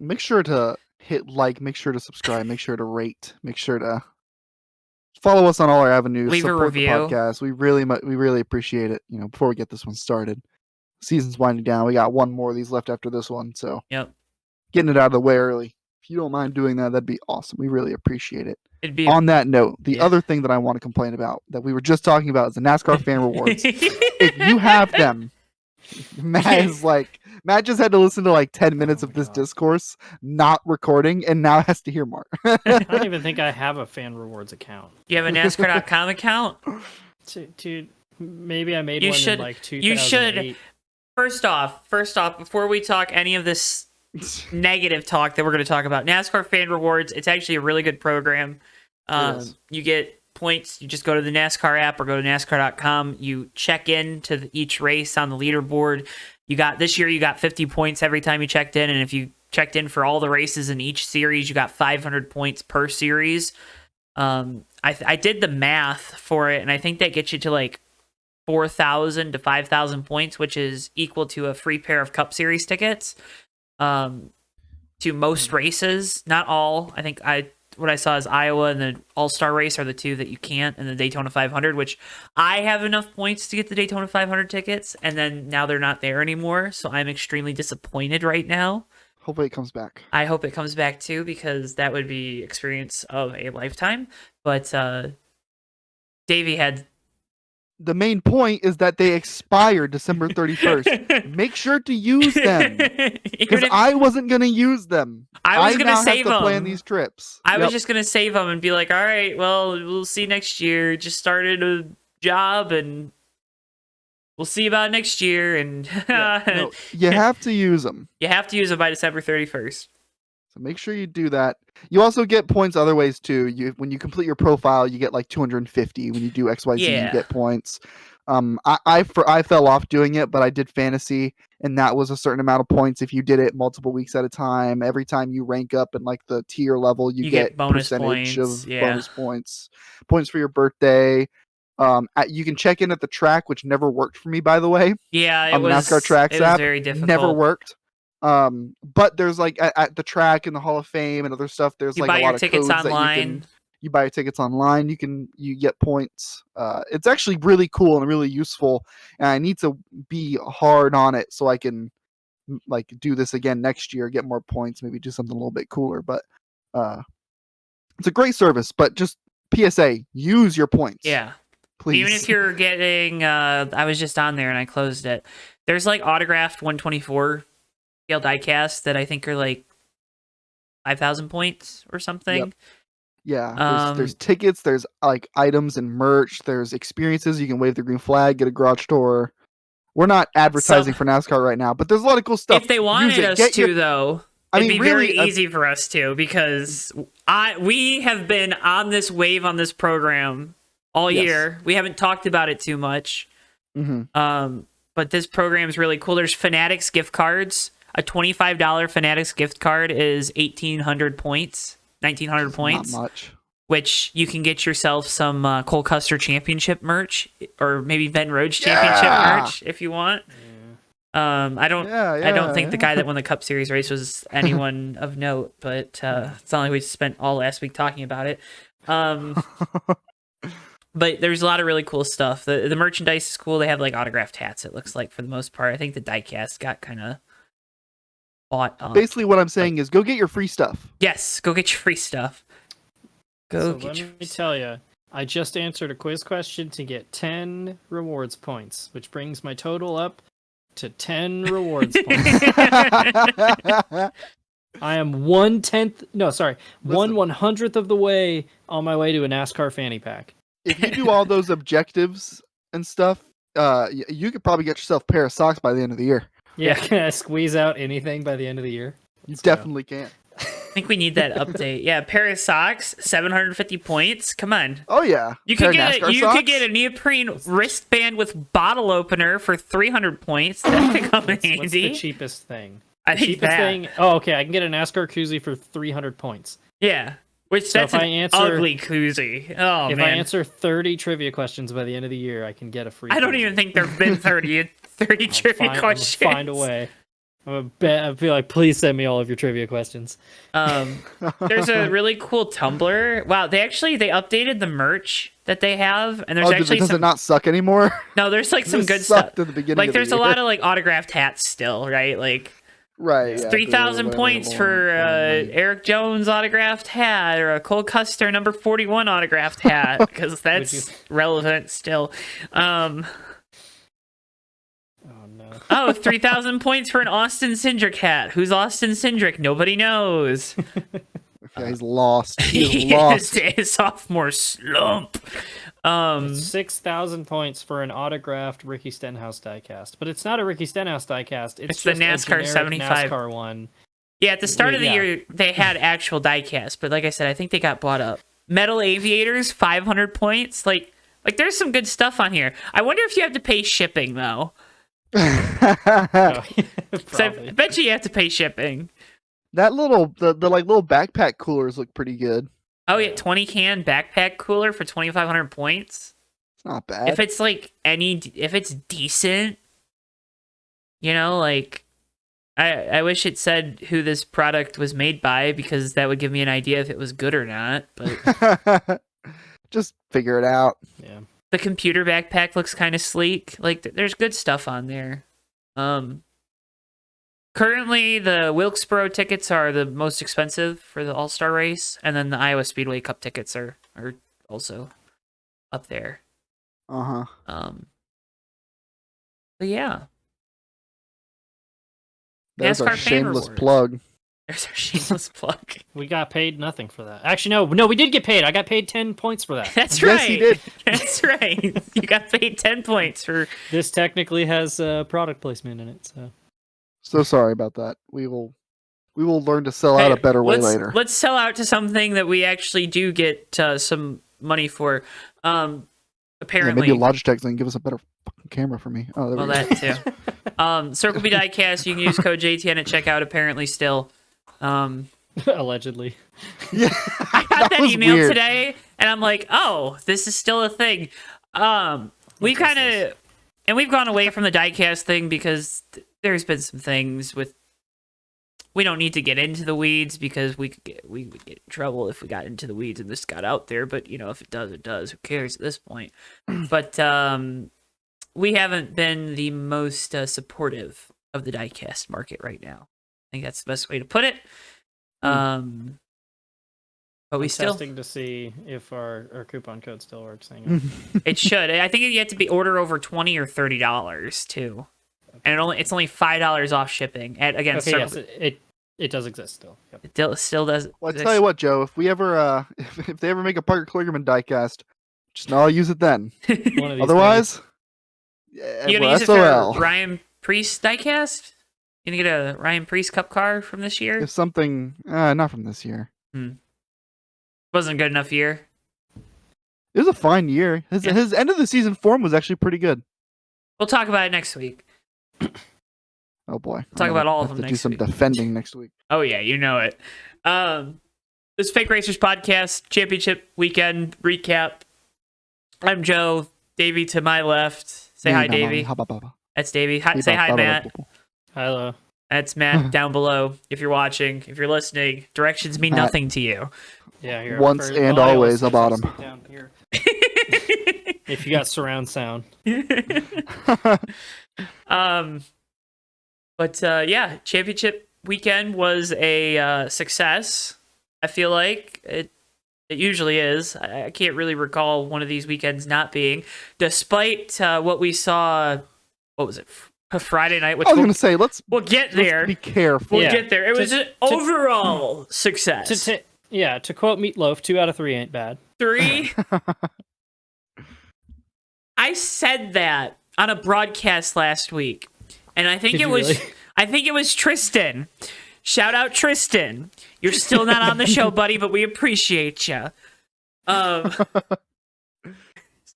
Make sure to hit like, make sure to subscribe, make sure to rate, make sure to follow us on all our avenues. Leave a Support the review. podcast. We really appreciate it. Before we get this one started, season's winding down. We got one more of these left after this one, so Yep. getting it out of the way early. If you don't mind doing that, that'd be awesome. We really appreciate it. It'd be On that note, the other thing that I want to complain about that we were just talking about is the NASCAR fan rewards. If you have them, Matt just had to listen to like 10 minutes of this discourse, not recording, and now has to hear more. I don't even think I have a fan rewards account. You have a NASCAR.com account? Dude, maybe I made one in like 2008. You should. First off, before we talk any of this negative talk that we're going to talk about, NASCAR fan rewards, it's actually a really good program. You get points. You just go to the NASCAR app or go to NASCAR.com. You check in to each race on the leaderboard. This year you got 50 points every time you checked in, and if you checked in for all the races in each series, you got 500 points per series. I did the math for it, and I think that gets you to like 4,000 to 5,000 points, which is equal to a free pair of Cup Series tickets to most races. Not all. I think what I saw is Iowa and the All-Star race are the two that you can't, and the Daytona 500, which I have enough points to get the Daytona 500 tickets, and then now they're not there anymore, so I'm extremely disappointed right now. Hopefully it comes back. I hope it comes back too, because that would be experience of a lifetime. But Davey had... The main point is that they expire December 31st. Make sure to use them, because I wasn't going to use them. I was going to save them. Plan these trips. I was just going to save them and be like, all right, well, we'll see next year. Just started a job and we'll see about next year. And no, you have to use them. You have to use them by December 31st. So make sure you do that. You also get points other ways too. When you complete your profile, you get like 250. When you do XYZ, you get points. I fell off doing it, but I did fantasy, and that was a certain amount of points if you did it multiple weeks at a time. Every time you rank up in like the tier level, you get bonus percentage points. Of bonus points for your birthday. You can check in at the track, which never worked for me, by the way. Yeah, on the NASCAR Tracks app, very difficult. Never worked. But there's like at the track and the Hall of Fame and other stuff, there's like a lot of codes online. You buy your tickets online, you get points. It's actually really cool and really useful, and I need to be hard on it so I can like do this again next year, get more points, maybe do something a little bit cooler. But it's a great service, but just PSA, use your points. Yeah. Please. Even if you're getting I was just on there and I closed it. There's like autographed 124 scale diecast that I think are like 5,000 points or something. Yep. Yeah, there's tickets, there's like items and merch, there's experiences. You can wave the green flag, get a garage tour. We're not advertising for NASCAR right now, but there's a lot of cool stuff. If they wanted us to, though, it'd be very easy for us to, because we have been on this wave on this program all year. We haven't talked about it too much. But this program is really cool. There's Fanatics gift cards. A $25 Fanatics gift card is 1,800 points. 1,900 points. Not much. Which you can get yourself some Cole Custer Championship merch, or maybe Ben Rhodes Championship merch if you want. I don't think the guy that won the Cup Series race was anyone of note, but it's not like we spent all last week talking about it. But there's a lot of really cool stuff. The merchandise is cool. They have like autographed hats, it looks like, for the most part. I think the diecast got kind of bought up. Basically what I'm saying is go get your free stuff. Yes, go get your free stuff. Let me tell you, I just answered a quiz question to get 10 rewards points, which brings my total up to 10 rewards points. I am 1/100th of the way on my way to a NASCAR fanny pack. If you do all those objectives and stuff, you could probably get yourself a pair of socks by the end of the year. Yeah, can I squeeze out anything by the end of the year? You definitely can. I think we need that update. Yeah, pair of socks, 750 points. Come on. Oh yeah. You could get a neoprene wristband with bottle opener for 300 points. That could come in handy. What's the cheapest thing? I think that. Thing. Oh, okay. I can get a NASCAR koozie for 300 points. Yeah. Which that's an ugly koozie. Oh, if man. I answer 30 trivia questions by the end of the year, I can get a free. I don't even think there've been 30 trivia questions. I'll find a way. I feel like please send me all of your trivia questions. There's a really cool Tumblr. Wow, they updated the merch that they have, and there's actually does it not suck anymore? No, there's like some good stuff. At the beginning like of the there's a lot of like autographed hats still, right? Like right, 3,000 points for Eric Jones autographed hat or a Cole Custer number 41 autographed hat because that's relevant still. Oh, 3,000 points for an Austin Cindric hat. Who's Austin Cindric? Nobody knows. Yeah, he's lost. He's lost. His sophomore slump. 6,000 points for an autographed Ricky Stenhouse diecast, but it's not a Ricky Stenhouse diecast. It's the just NASCAR a 75 NASCAR one. Yeah, at the start of the year they had actual diecast, but like I said, I think they got bought up. Metal Aviators, 500 points. Like there's some good stuff on here. I wonder if you have to pay shipping though. I bet you have to pay shipping. That little little backpack coolers look pretty good. Oh yeah, 20 can backpack cooler for 2,500 points. It's not bad. If it's if it's decent, like I wish it said who this product was made by because that would give me an idea if it was good or not. But just figure it out. Yeah. The computer backpack looks kind of sleek. Like there's good stuff on there. Currently the Wilkesboro tickets are the most expensive for the All-Star race, and then the Iowa Speedway Cup tickets are also up there. But yeah. There's NASCAR our shameless plug. There's our shameless plug. We got paid nothing for that. Actually, no, we did get paid. I got paid 10 points for that. That's right. Yes, he did. That's right. You got paid 10 points for... This technically has product placement in it, so sorry about that. We will learn to sell out a better way later. Let's sell out to something that we actually do get some money for. Apparently, maybe Logitech's going to give us a better fucking camera for me. Oh, there we go. That too. Circle B Diecast. You can use code JTN at checkout. Apparently, still. Allegedly. Yeah, I got that email today, and I'm like, oh, this is still a thing. We've gone away from the diecast thing because there's been some things with. We don't need to get into the weeds because we would get in trouble if we got into the weeds and this got out there. But if it does, it does. Who cares at this point? But we haven't been the most supportive of the diecast market right now. I think that's the best way to put it. But we still testing to see if our coupon code still works. It should. I think you have to be order over $20 or $30 too, and it's only $5 off shipping. Yes, it does exist still. Yep. It still does. Well, I tell you what, Joe. If we ever if they ever make a Parker Kligerman diecast, just know I'll use it then. Otherwise, you gonna use it for Ryan Priest diecast? You gonna get a Ryan Priest Cup car from this year? If something, not from this year. Wasn't a good enough year. It was a fine year. His end of the season form was actually pretty good. We'll talk about it next week. Oh boy! Talk about all of them next week. Do some defending next week. Oh yeah, you know it. This Fake Racers Podcast Championship Weekend recap. I'm Joe. Davey to my left. Say hi, Davey. That's Davey. Say hi, Matt. Hello. That's Matt down below. If you're watching, if you're listening, directions mean nothing to you. Yeah, here. Once and always a bottom. Down here. If you got surround sound. But yeah, championship weekend was a success. I feel like it usually is. I can't really recall one of these weekends not being, despite what we saw. What was it? A Friday night. Which I was going to say, we'll get there. Be careful. We'll get there. It was an overall success. To quote Meatloaf, 2 out of 3 ain't bad. 3. I said that on a broadcast last week. And I think I think it was Tristan. Shout out Tristan. You're still not on the show, buddy, but we appreciate you. He's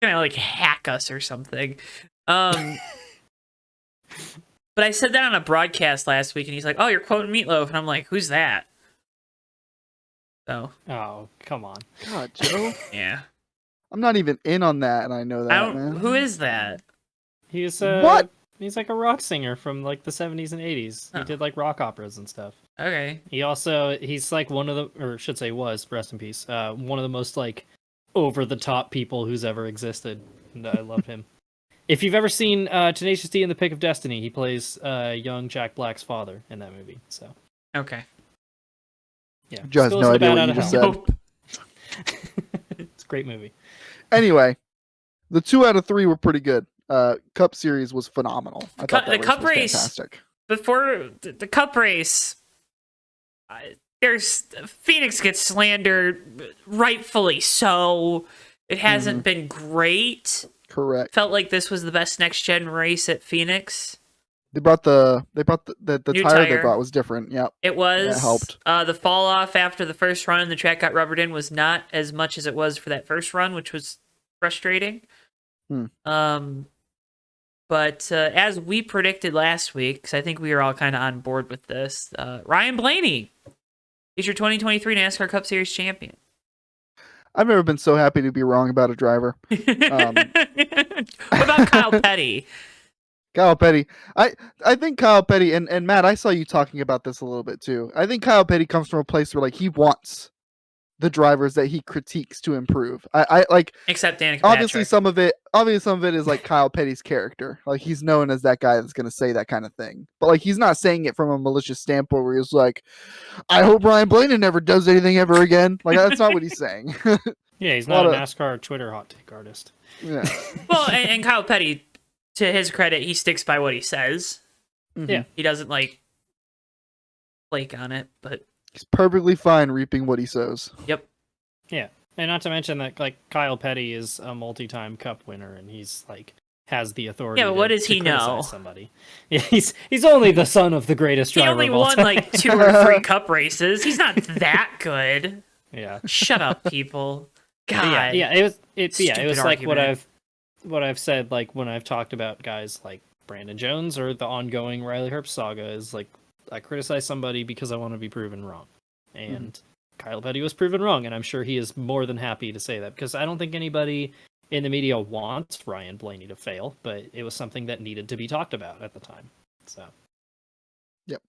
gonna hack us or something. But I said that on a broadcast last week, and he's like, "Oh, you're quoting Meatloaf," and I'm like, "Who's that?" So. Oh, come on. God, Joe. Yeah. I'm not even in on that, and I know that. Man. Who is that? He's what? He's like a rock singer from like the 70s and 80s. He did like rock operas and stuff. Okay. He's like one of the, or should say was, rest in peace, one of the most like over the top people who's ever existed. And I love him. If you've ever seen Tenacious D in The Pick of Destiny, he plays young Jack Black's father in that movie. So okay. Yeah. Joe has no idea what you just said. Nope. It's a great movie. Anyway, the 2 out of 3 were pretty good. Cup Series was phenomenal. I thought the Cup race was fantastic. Before the Cup race, there's Phoenix gets slandered, rightfully so. It hasn't been great. Correct. Felt like this was the best next gen race at Phoenix. They brought the tire they brought was different. Yep. It was. That helped. The fall off after the first run and the track got rubbered in was not as much as it was for that first run, which was frustrating. But as we predicted last week, because I think we were all kind of on board with this, Ryan Blaney is your 2023 NASCAR Cup Series champion. I've never been so happy to be wrong about a driver. What about Kyle Petty? Kyle Petty. I think Kyle Petty, and Matt, I saw you talking about this a little bit too. I think Kyle Petty comes from a place where like he wants the drivers that he critiques to improve. I like, except Danica Patrick. Some of it is like Kyle Petty's character. Like he's known as that guy that's going to say that kind of thing. But like he's not saying it from a malicious standpoint where he's like, I hope Ryan Blaney never does anything ever again. Like that's not what he's saying. Yeah, he's not a NASCAR Twitter hot take artist. Yeah. Well, and Kyle Petty, to his credit, he sticks by what he says. Yeah. He doesn't like flake on it, but he's perfectly fine reaping what he sows. Yep. Yeah. And not to mention that like Kyle Petty is a multi-time Cup winner and he's like has the authority. Yeah, but what does he know? Somebody. Yeah, he's only the son of the greatest driver. He only of all won time. like 2 or 3 Cup races. He's not that good. Yeah. Shut up, people. God. Yeah, it was like argument. what I've said like when I've talked about guys like Brandon Jones or the ongoing Riley Herbst saga is like I criticize somebody because I want to be proven wrong. And Kyle Petty was proven wrong, and I'm sure he is more than happy to say that because I don't think anybody in the media wants Ryan Blaney to fail, but it was something that needed to be talked about at the time. So, yep.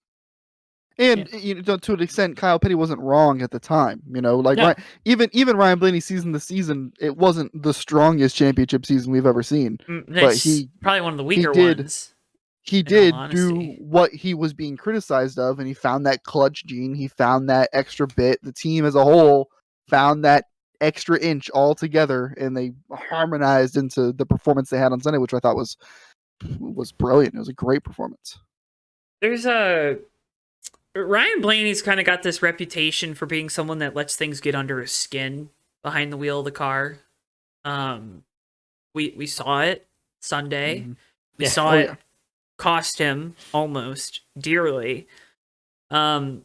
And you know, to an extent, Kyle Petty wasn't wrong at the time. You know, like even Ryan Blaney's season, it wasn't the strongest championship season we've ever seen. But he probably one of the weaker ones. He did do what he was being criticized of, and he found that clutch gene. He found that extra bit. The team as a whole found that extra inch all together, and they harmonized into the performance they had on Sunday, which I thought was brilliant. It was a great performance. There's Ryan Blaney's kind of got this reputation for being someone that lets things get under his skin behind the wheel of the car. We saw it Sunday. We saw it cost him almost dearly. And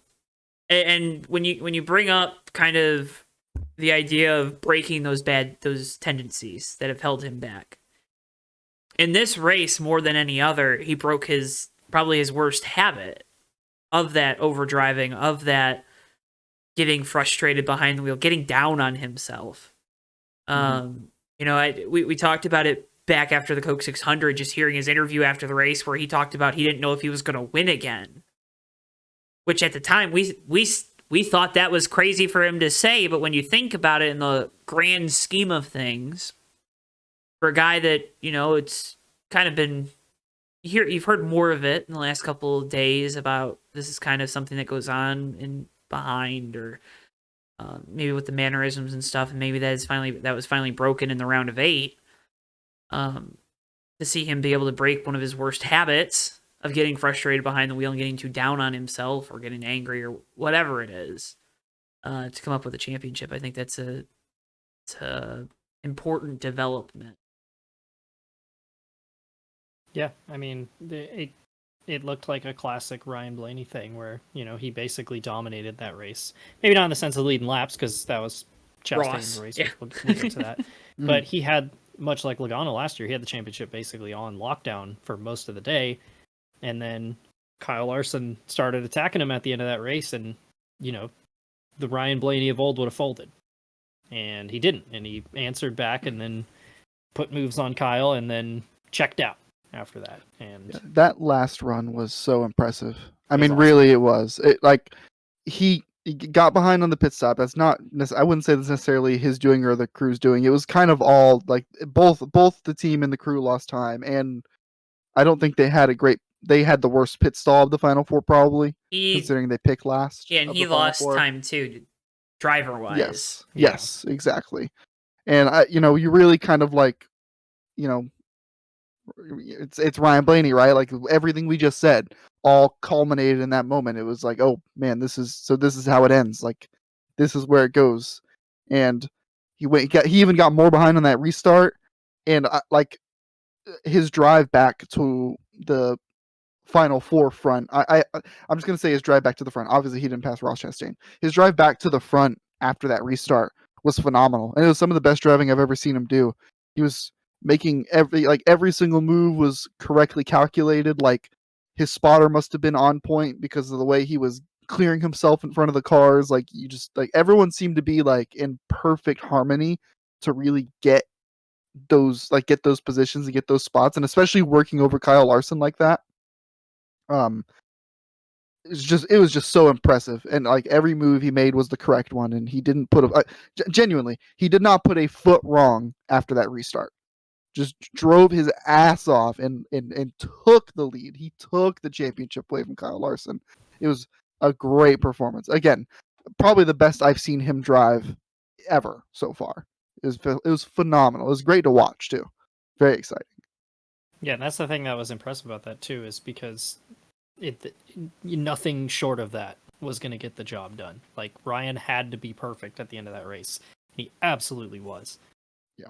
when you bring up kind of the idea of breaking those tendencies that have held him back. In this race, more than any other, he broke probably his worst habit of that overdriving, of that getting frustrated behind the wheel, getting down on himself. You know, we talked about it back after the Coke 600, just hearing his interview after the race where he talked about he didn't know if he was going to win again. Which at the time, we thought that was crazy for him to say, but when you think about it in the grand scheme of things, for a guy that, you know, it's kind of been... You've heard more of it in the last couple of days about this is kind of something that goes on in behind, or maybe with the mannerisms and stuff, and maybe that was finally broken in the round of 8. To see him be able to break one of his worst habits of getting frustrated behind the wheel and getting too down on himself or getting angry or whatever it is, to come up with a championship, I think that's a important development. Yeah, I mean, it looked like a classic Ryan Blaney thing where, you know, he basically dominated that race. Maybe not in the sense of leading laps, because that was Chastain's race. Yeah. We'll get to that. But he had, much like Logano last year, he had the championship basically on lockdown for most of the day. And then Kyle Larson started attacking him at the end of that race, and, you know, the Ryan Blaney of old would have folded. And he didn't. And he answered back and then put moves on Kyle and then checked out. after that. And that last run was so impressive. I mean, awesome. really, it was. He got behind on the pit stop. That's not. I wouldn't say that's necessarily his doing or the crew's doing. It was kind of all like both the team and the crew lost time, and I don't think they had a great. They had the worst pit stall of the final four, probably, considering they picked last. Yeah, and he lost time too, driver wise. Yes, exactly. And you really kind of like, it's Ryan Blaney, right? Like everything we just said all culminated in that moment. It was like, oh man, this is how it ends. Like this is where it goes. And he even got more behind on that restart, and like his drive back to the final four front. I'm just gonna say his drive back to the front. Obviously, he didn't pass Ross Chastain. His drive back to the front after that restart was phenomenal, and it was some of the best driving I've ever seen him do. He was making every single move was correctly calculated. Like his spotter must have been on point because of the way he was clearing himself in front of the cars. Like everyone seemed to be like in perfect harmony to really get those positions and get those spots, and especially working over Kyle Larson like that. It was just so impressive, and like every move he made was the correct one, and he didn't put genuinely, he did not put a foot wrong after that restart. Just drove his ass off and took the lead. He took the championship away from Kyle Larson. It was a great performance. Again, probably the best I've seen him drive ever so far. It was phenomenal. It was great to watch too. Very exciting. Yeah, that's the thing that was impressive about that too, is because nothing short of that was going to get the job done. Like Ryan had to be perfect at the end of that race. He absolutely was. Yeah.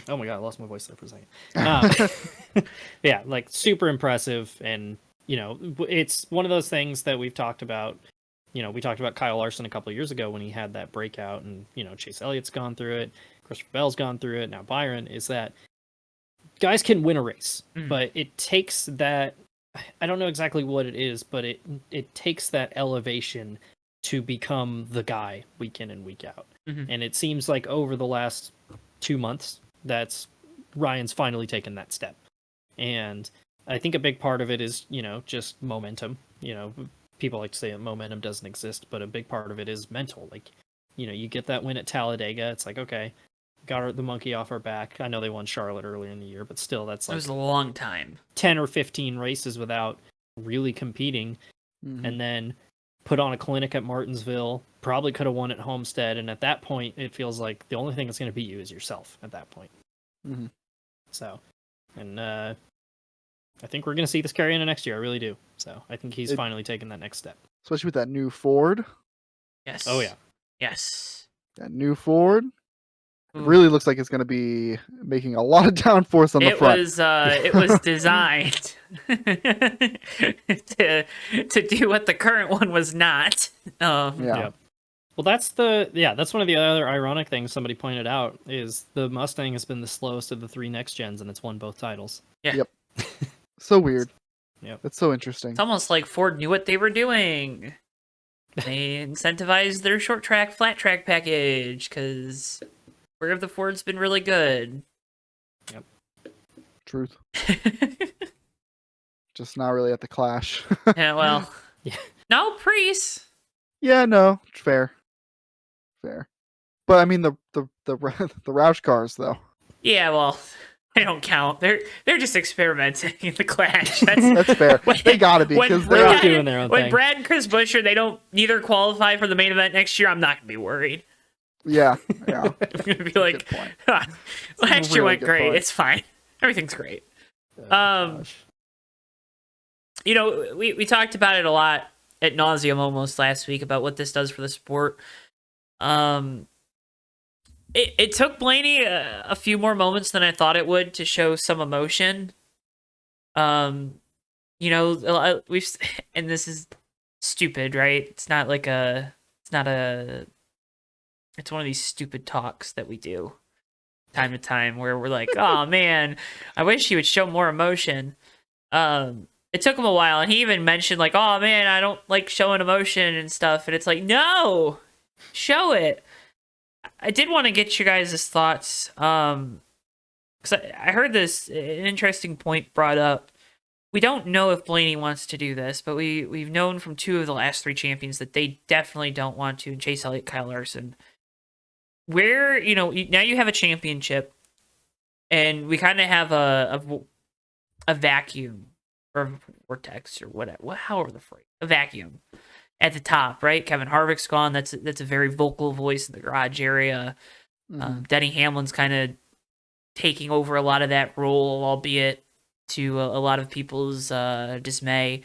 Oh my god, I lost my voice there for a second. Yeah, like super impressive, and it's one of those things that we've talked about. We talked about Kyle Larson a couple of years ago when he had that breakout, and Chase Elliott's gone through it, Christopher Bell's gone through it, now Byron. Is that guys can win a race, but it takes that. I don't know exactly what it is, but it takes that elevation to become the guy week in and week out. And it seems like over the last 2 months, that's Ryan's finally taken that step. And I think a big part of it is, just momentum. People like to say that momentum doesn't exist, but a big part of it is mental. Like, you get that win at Talladega, it's like, okay, got the monkey off our back. I know they won Charlotte earlier in the year, but still, that's like... It was a long time. 10 or 15 races without really competing, and then put on a clinic at Martinsville, probably could have won at Homestead, and at that point, it feels like the only thing that's going to beat you is yourself at that point. So, and I think we're going to see this carry into next year. I really do. So I think he's finally taken that next step. Especially with that new Ford. Yes. Oh, yeah. Yes. That new Ford. It really looks like it's going to be making a lot of downforce on the front. It was designed to do what the current one was not. Yeah. Well, that's one of the other ironic things somebody pointed out is the Mustang has been the slowest of the three next gens, and it's won both titles. Yeah. Yep. So weird. Yep. That's so interesting. It's almost like Ford knew what they were doing. They incentivized their short track, flat track package because where the Ford's been really good. Yep. Truth. Just not really at the Clash. Yeah, well. Yeah. No, Priest. Yeah, no, fair. But I mean the Roush cars though. Yeah, well, they don't count. They're just experimenting in the Clash. That's fair. They gotta be because they're all doing their own thing. When Brad and Chris Buescher, they don't neither qualify for the main event next year, I'm not gonna be worried. Yeah. I'm gonna be like, last year went great. Point. It's fine. Everything's great. We talked about it a lot ad nauseum almost last week about what this does for the sport. It took Blaney a few more moments than I thought it would to show some emotion. And this is stupid, right? It's one of these stupid talks that we do time to time where we're like, oh man, I wish he would show more emotion. It took him a while, and he even mentioned like, oh man, I don't like showing emotion and stuff. And it's like, no, show it. I did want to get you guys' thoughts. because I heard this an interesting point brought up. We don't know if Blaney wants to do this, but we've known from 2 of the last 3 champions that they definitely don't want to. Chase Elliott, Kyle Larson. Where, now you have a championship, and we kind of have a vacuum or vortex or whatever, however the phrase, a vacuum at the top, right? Kevin Harvick's gone. That's a very vocal voice in the garage area. Denny Hamlin's kind of taking over a lot of that role, albeit to a lot of people's dismay.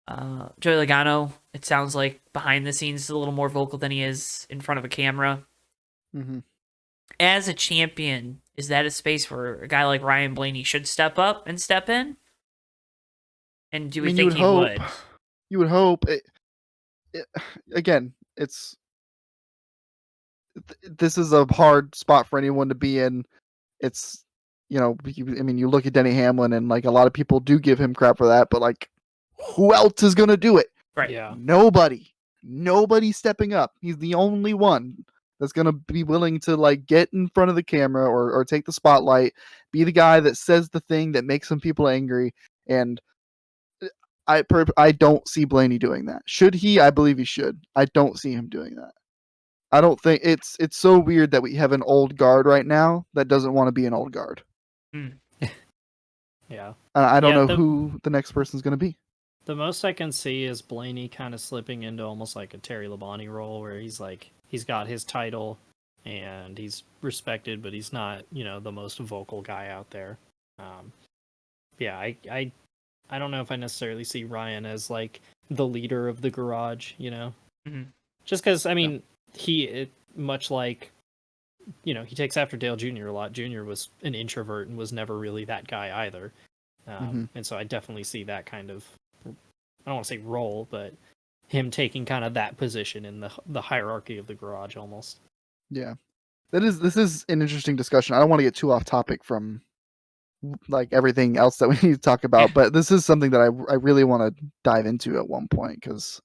Joey Logano, it sounds like behind the scenes is a little more vocal than he is in front of a camera. As a champion, is that a space where a guy like Ryan Blaney should step up and step in? And do we think he would? You would hope. Again, this is a hard spot for anyone to be in. It's, you look at Denny Hamlin, and like a lot of people do give him crap for that, but like, who else is gonna do it? Right. Yeah. Nobody stepping up. He's the only one that's gonna be willing to like get in front of the camera or take the spotlight, be the guy that says the thing that makes some people angry. And I don't see Blaney doing that. Should he? I believe he should. I don't see him doing that. I don't think it's so weird that we have an old guard right now that doesn't want to be an old guard. Yeah. I don't know who the next person's going to be. The most I can see is Blaney kind of slipping into almost like a Terry Labonte role where he's got his title and he's respected, but he's not, the most vocal guy out there. I don't know if I necessarily see Ryan as like the leader of the garage, just because, he much like, he takes after Dale Jr. a lot. Jr. was an introvert and was never really that guy either. And so I definitely see that kind of, I don't want to say role, but him taking kind of that position in the hierarchy of the garage almost. Yeah. This is an interesting discussion. I don't want to get too off topic from like everything else that we need to talk about, but this is something that I really want to dive into at one point because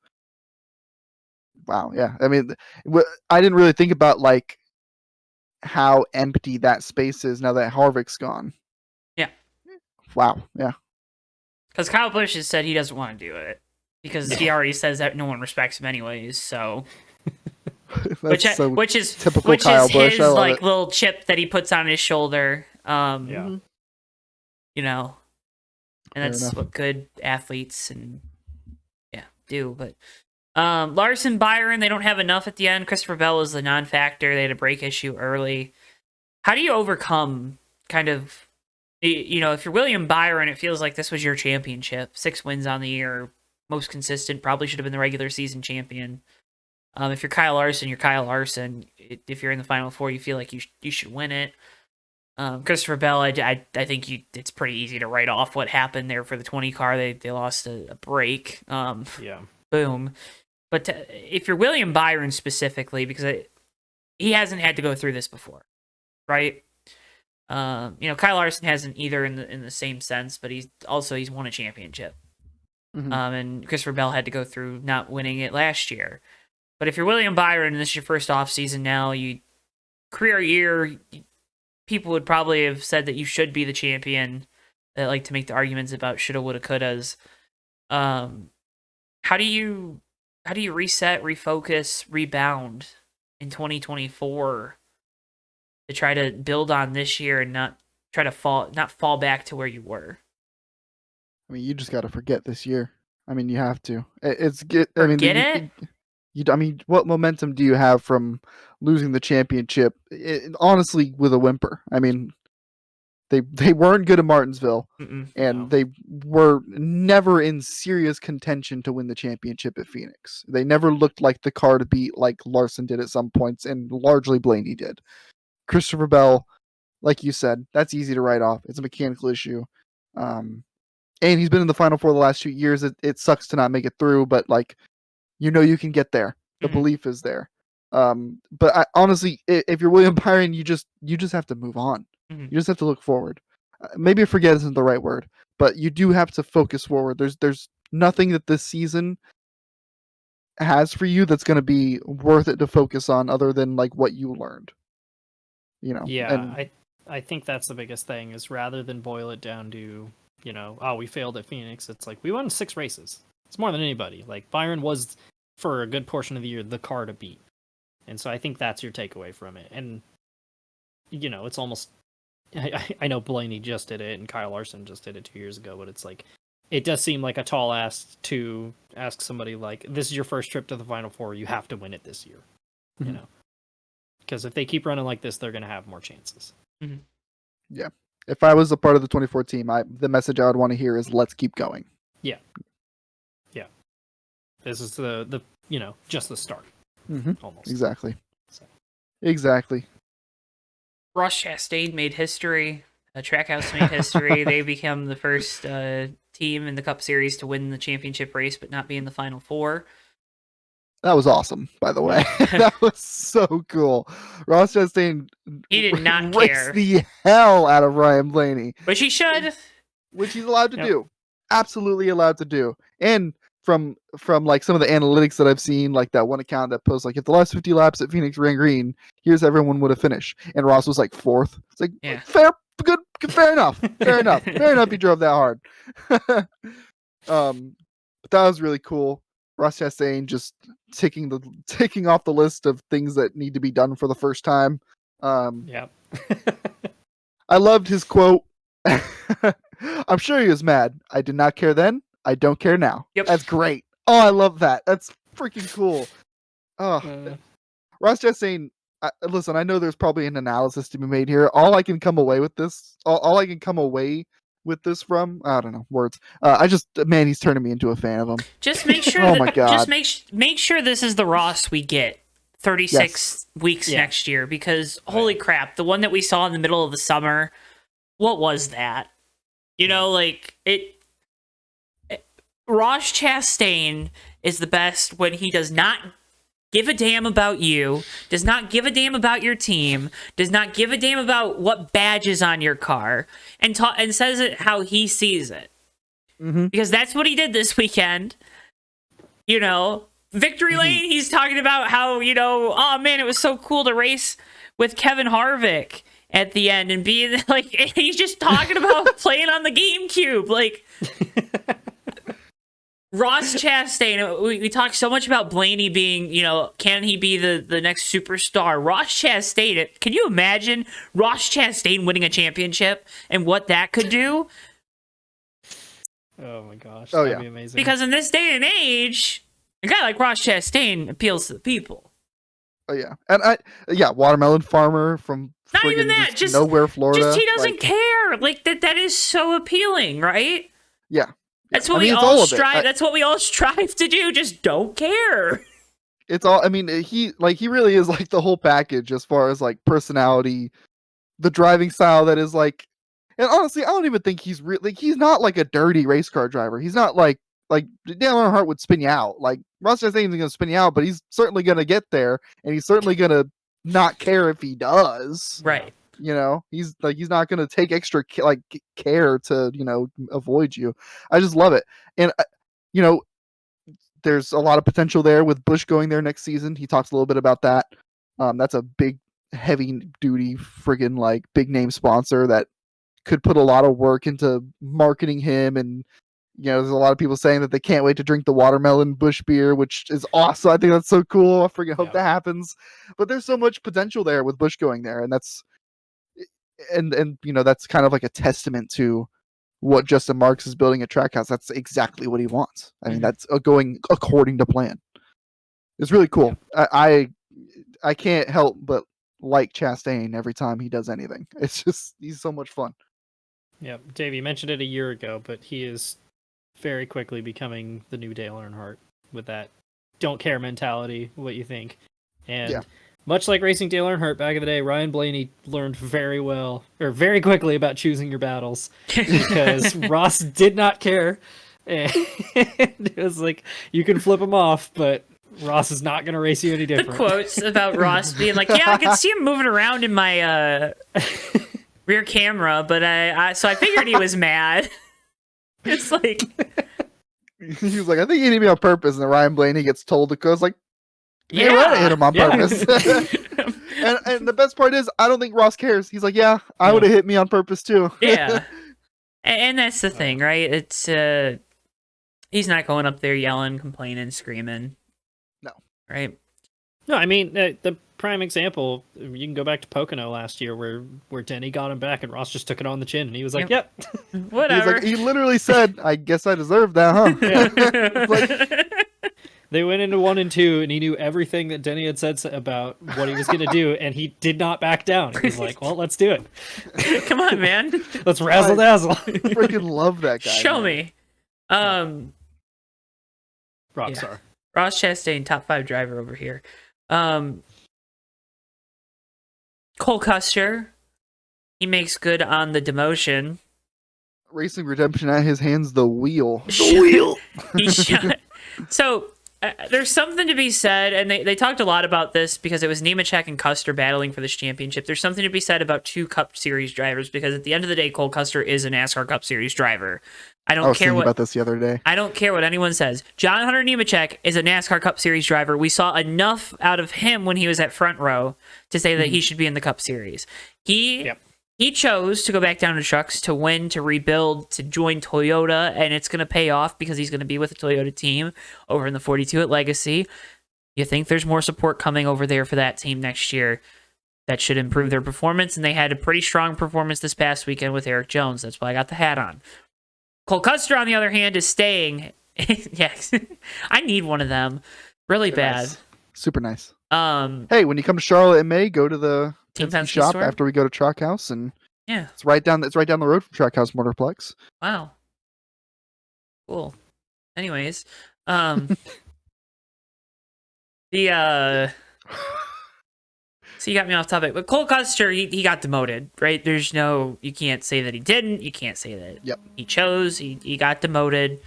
wow, yeah. I didn't really think about like how empty that space is now that Harvick's gone. Yeah. Wow. Yeah. Because Kyle Busch has said he doesn't want to do it because he already says that no one respects him anyways. So, which is typical Kyle Busch. His like little chip that he puts on his shoulder. And that's what good athletes do. But Larson, Byron, they don't have enough at the end. Christopher Bell is the non-factor. They had a brake issue early. How do you overcome kind of, if you're William Byron, it feels like this was your championship. 6 wins on the year, most consistent, probably should have been the regular season champion. If you're Kyle Larson, you're Kyle Larson. If you're in the Final Four, you feel like you should win it. Christopher Bell, I think it's pretty easy to write off what happened there for the 20 car. They lost a break. Boom. But if you're William Byron specifically, because he hasn't had to go through this before, right? Kyle Larson hasn't either in the same sense, but he's won a championship. And Christopher Bell had to go through not winning it last year. But if you're William Byron and this is your first off season now, career year, people would probably have said that you should be the champion. That like to make the arguments about shoulda, woulda, couldas. How do you reset, refocus, rebound in 2024 to try to build on this year and not fall back to where you were? You just got to forget this year. You have to. What momentum do you have from losing the championship? Honestly, with a whimper. They weren't good at Martinsville, they were never in serious contention to win the championship at Phoenix. They never looked like the car to beat like Larson did at some points, and largely Blaney did. Christopher Bell, like you said, that's easy to write off. It's a mechanical issue. And he's been in the Final Four the last 2 years. It sucks to not make it through, but you can get there. The belief is there. But honestly, if you're William Byron, you just have to move on. You just have to look forward. Maybe forget isn't the right word, but you do have to focus forward. There's nothing that this season has for you that's going to be worth it to focus on other than like what you learned. Yeah, I think that's the biggest thing, is rather than boil it down to, we failed at Phoenix, it's like, we won 6 races. It's more than anybody. Like, Byron was, for a good portion of the year, the car to beat. And so I think that's your takeaway from it. And, it's almost... I know Blaney just did it, and Kyle Larson just did it 2 years ago, but it's like, it does seem like a tall ask to ask somebody like, this is your first trip to the Final Four, you have to win it this year. Mm-hmm. Because if they keep running like this, they're going to have more chances. Mm-hmm. Yeah. If I was a part of the 24 team, the message I would want to hear is, let's keep going. Yeah. This is the just the start. Mm-hmm. Almost. Exactly. So. Exactly. Ross Chastain made history. Trackhouse made history. They become the first team in the Cup Series to win the championship race, but not be in the Final Four. That was awesome, by the way. That was so cool. Ross Chastain, he did not care. The hell out of Ryan Blaney, which he should, which he's allowed to do. Absolutely allowed to do. And from like some of the analytics that I've seen, like that one account that posts like, if the last 50 laps at Phoenix ran green, here's everyone would have finished. And Ross was like 4th. It's like, fair enough. Fair enough. Fair enough. He drove that hard. But that was really cool. Ross Chastain just ticking off the list of things that need to be done for the first time. Yep. I loved his quote. I'm sure he was mad. I did not care then. I don't care now. Yep. That's great. Oh, I love that. That's freaking cool. Oh, Ross Chastain. Listen, I know there's probably an analysis to be made here. All I can come away with this from, I don't know, words. He's turning me into a fan of him. Just make sure. Oh my God. Just make sure this is the Ross we get 36 weeks next year, because holy crap, the one that we saw in the middle of the summer, what was that? Ross Chastain is the best when he does not give a damn about you, does not give a damn about your team, does not give a damn about what badge is on your car, and says it how he sees it. Mm-hmm. Because that's what he did this weekend. Victory Lane, he's talking about how, oh man, it was so cool to race with Kevin Harvick at the end, and being like, he's just talking about playing on the GameCube. Like, Ross Chastain, we talk so much about Blaney being, can he be the next superstar? Ross Chastain, can you imagine Ross Chastain winning a championship and what that could do? Oh my gosh, that'd be amazing. Because in this day and age, a guy like Ross Chastain appeals to the people. Oh yeah, and watermelon farmer from not even that, just nowhere, Florida. Just he doesn't care. Like that is so appealing, right? Yeah. That's what we all strive. That's what we all strive to do. Just don't care. It's all. I mean, he really is like the whole package as far as like personality, the driving style that is like. And honestly, I don't even think he's he's not like a dirty race car driver. He's not like Dale Earnhardt would spin you out. Like Ross Chastain isn't going to spin you out, but he's certainly going to get there, and he's certainly going to not care if he does. Right. He's not going to take extra care to, avoid you. I just love it. And, there's a lot of potential there with Busch going there next season. He talks a little bit about that. That's a big, heavy duty, friggin' big name sponsor that could put a lot of work into marketing him. And, there's a lot of people saying that they can't wait to drink the watermelon Busch beer, which is awesome. I think that's so cool. I freaking hope that happens. But there's so much potential there with Busch going there. And that's, and that's kind of like a testament to what Justin Marks is building at Trackhouse. That's exactly what he wants. I mean, that's going according to plan. It's really cool. Yeah. I can't help but like Chastain every time he does anything. It's just, he's so much fun. Yeah, Dave, you mentioned it a year ago, but he is very quickly becoming the new Dale Earnhardt with that don't care mentality, what you think. And much like racing Dale Earnhardt back in the day, Ryan Blaney learned very quickly about choosing your battles, because Ross did not care. And it was like, you can flip him off, but Ross is not going to race you any different. The quotes about Ross being like, I can see him moving around in my rear camera, but so I figured he was mad. It's like... He was like, I think he hit me on purpose, and then Ryan Blaney gets told to go. It's like, I hit him on purpose. And the best part is, I don't think Ross cares. He's like, yeah, I would have hit me on purpose too. Yeah. And that's the thing, right? It's he's not going up there yelling, complaining, screaming. No. Right? No, I mean, the prime example, you can go back to Pocono last year where Denny got him back and Ross just took it on the chin and he was like, yep. Whatever. He literally said, I guess I deserved that, huh? They went into 1 and 2 and he knew everything that Denny had said about what he was going to do and he did not back down. He was like, well, let's do it. Come on, man. Let's razzle dazzle. I freaking love that guy. Show me. Rockstar. Yeah. Ross Chastain, top 5 driver over here. Cole Custer, he makes good on the demotion. Racing Redemption at his hands, the wheel. The wheel. He shot. So there's something to be said, and they talked a lot about this because it was Nemechek and Custer battling for this championship. There's something to be said about 2 Cup Series drivers because at the end of the day, Cole Custer is a NASCAR Cup Series driver. I was thinking about this the other day. I don't care what anyone says. John Hunter Nemechek is a NASCAR Cup Series driver. We saw enough out of him when he was at front row to say that he should be in the Cup Series. He chose to go back down to trucks to win, to rebuild, to join Toyota, and it's going to pay off because he's going to be with the Toyota team over in the 42 at Legacy. You think there's more support coming over there for that team next year that should improve their performance, and they had a pretty strong performance this past weekend with Eric Jones. That's why I got the hat on. Cole Custer, on the other hand, is staying. Yes, I need one of them really bad. Nice. Super nice. Hey, when you come to Charlotte in May, go to the Team shop store? after we go to Truck House, and yeah, it's right down the road from Truck House Motorplex. Wow, cool. Anyways, so you got me off topic, but Cole Custer, he got demoted, right? There's no, you can't say that he didn't. You can't say that he chose. He got demoted.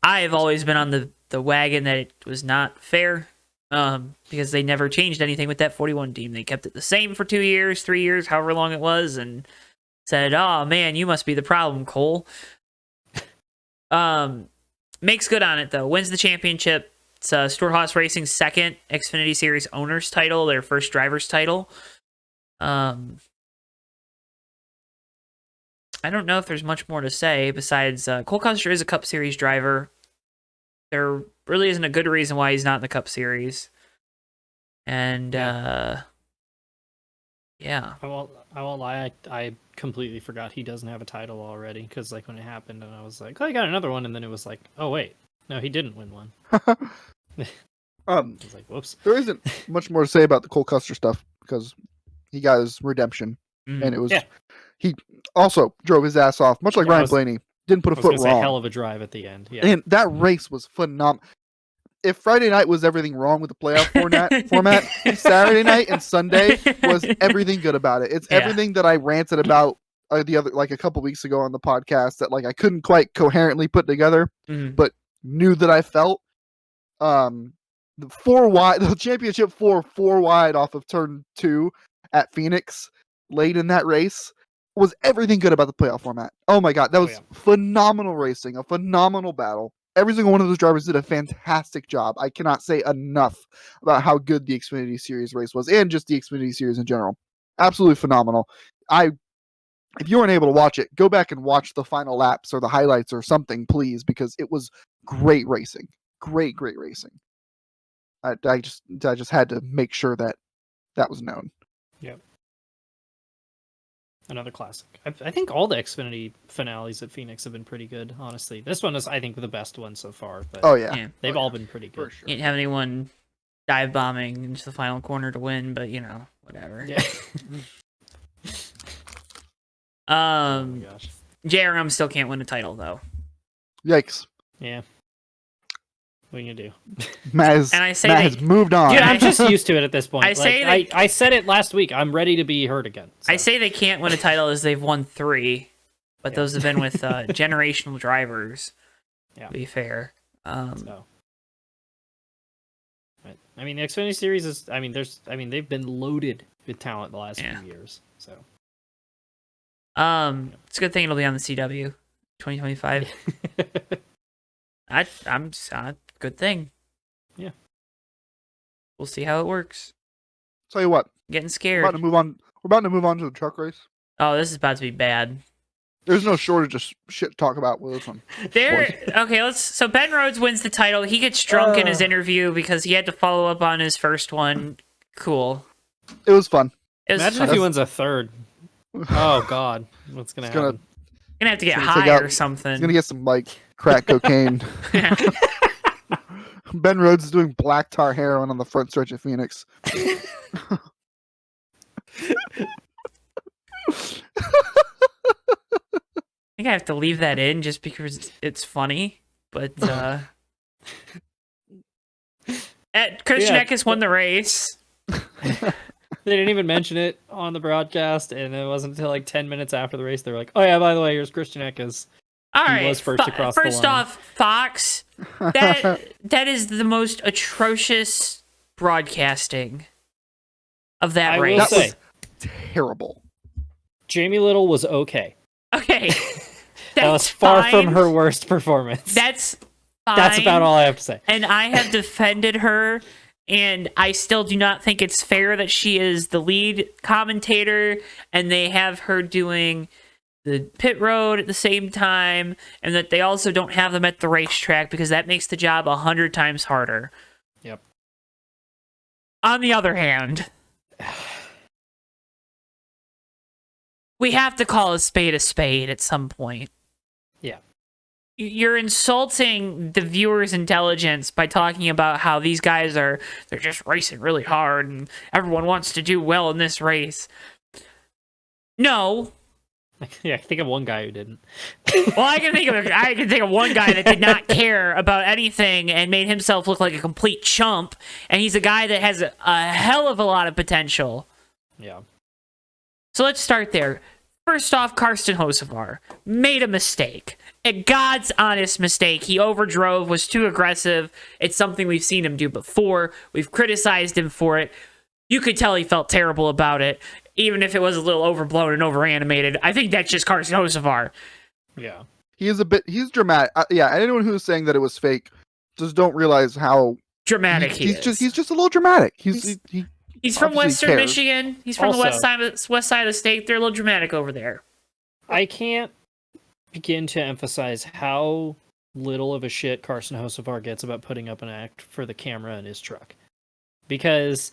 I have always been on the wagon that it was not fair because they never changed anything with that 41 team. They kept it the same for 2 years, 3 years, however long it was, and said, oh, man, you must be the problem, Cole. Makes good on it, though. Wins the championship. It's Stewart-Haas Racing's second Xfinity Series owner's title, their first driver's title. I don't know if there's much more to say besides Cole Custer is a Cup Series driver. There really isn't a good reason why he's not in the Cup Series. And, yeah. I won't lie, I completely forgot he doesn't have a title already, because like when it happened, and I was like, oh, he got another one, and then it was like, oh, wait, no, he didn't win one. I was like, whoops. There isn't much more to say about the Cole Custer stuff because he got his redemption, and it was he also drove his ass off, much like Ryan Blaney. Didn't put a foot wrong. A hell of a drive at the end. Yeah, and that race was phenomenal. If Friday night was everything wrong with the playoff format, Saturday night and Sunday was everything good about it. It's everything that I ranted about the other like a couple weeks ago on the podcast that like I couldn't quite coherently put together, but knew that I felt. The championship four wide off of turn 2 at Phoenix late in that race was everything good about the playoff format. Oh my god, that was phenomenal racing, a phenomenal battle. Every single one of those drivers did a fantastic job. I cannot say enough about how good the Xfinity Series race was, and just the Xfinity Series in general. Absolutely phenomenal. If you weren't able to watch it, go back and watch the final laps or the highlights or something, please, because it was great racing. Great racing. I just had to make sure that was known. Yep. Another classic. I think all the Xfinity finales at Phoenix have been pretty good, honestly. This one is, I think, the best one so far. But they've all been pretty good. You didn't have anyone dive bombing into the final corner to win, but whatever. Yeah. Oh my gosh. JRM still can't win a title though. Yikes. Yeah. What are you gonna do? Matt has moved on. Dude, I'm just used to it at this point. I said it last week. I'm ready to be hurt again. So. I say they can't win a title as they've won 3, but those have been with generational drivers. Yeah. To be fair. So. But, I mean, the Xfinity Series is. They've been loaded with talent the last few years. So. It's a good thing it'll be on the CW 2025. Good thing. Yeah. We'll see how it works. Tell you what. Getting scared. We're about to move on to the truck race. Oh, this is about to be bad. There's no shortage of shit to talk about with this one. Okay, so Ben Rhodes wins the title. He gets drunk in his interview because he had to follow up on his first one. Cool. It was fun. Imagine if he wins a third. Oh God, what's gonna happen? Gonna have to get high or something. He's gonna get some like crack cocaine. Ben Rhodes is doing black tar heroin on the front stretch of Phoenix. I think I have to leave that in just because it's funny. But Christian Eckes won the race. They didn't even mention it on the broadcast, and it wasn't until like 10 minutes after the race they were like, "Oh yeah, by the way, here's Christian Eckes." All right, he was first across the line. First off, Fox, that is the most atrocious broadcasting of that race. Will say, terrible. Jamie Little was okay. Okay, that was far from her worst performance. That's fine. That's about all I have to say. And I have defended her. And I still do not think it's fair that she is the lead commentator and they have her doing the pit road at the same time, and that they also don't have them at the racetrack because that makes the job 100 times harder. Yep. On the other hand, we have to call a spade at some point. Yeah. You're insulting the viewer's intelligence by talking about how these guys they're just racing really hard and everyone wants to do well in this race. No. Yeah, I can think of one guy who didn't. Well, I can think of one guy that did not care about anything and made himself look like a complete chump, and he's a guy that has a hell of a lot of potential. Yeah. So let's start there. First off, Karsten Hocevar made a mistake. A God's honest mistake. He overdrove, was too aggressive. It's something we've seen him do before. We've criticized him for it. You could tell he felt terrible about it, even if it was a little overblown and overanimated. I think that's just Karsten Hocevar. Yeah. He's dramatic. Yeah, anyone who's saying that it was fake just don't realize how dramatic he is. He's just a little dramatic. He's from Western Michigan. He's from the west side of the state. They're a little dramatic over there. I can't begin to emphasize how little of a shit Karsten Hocevar gets about putting up an act for the camera in his truck. Because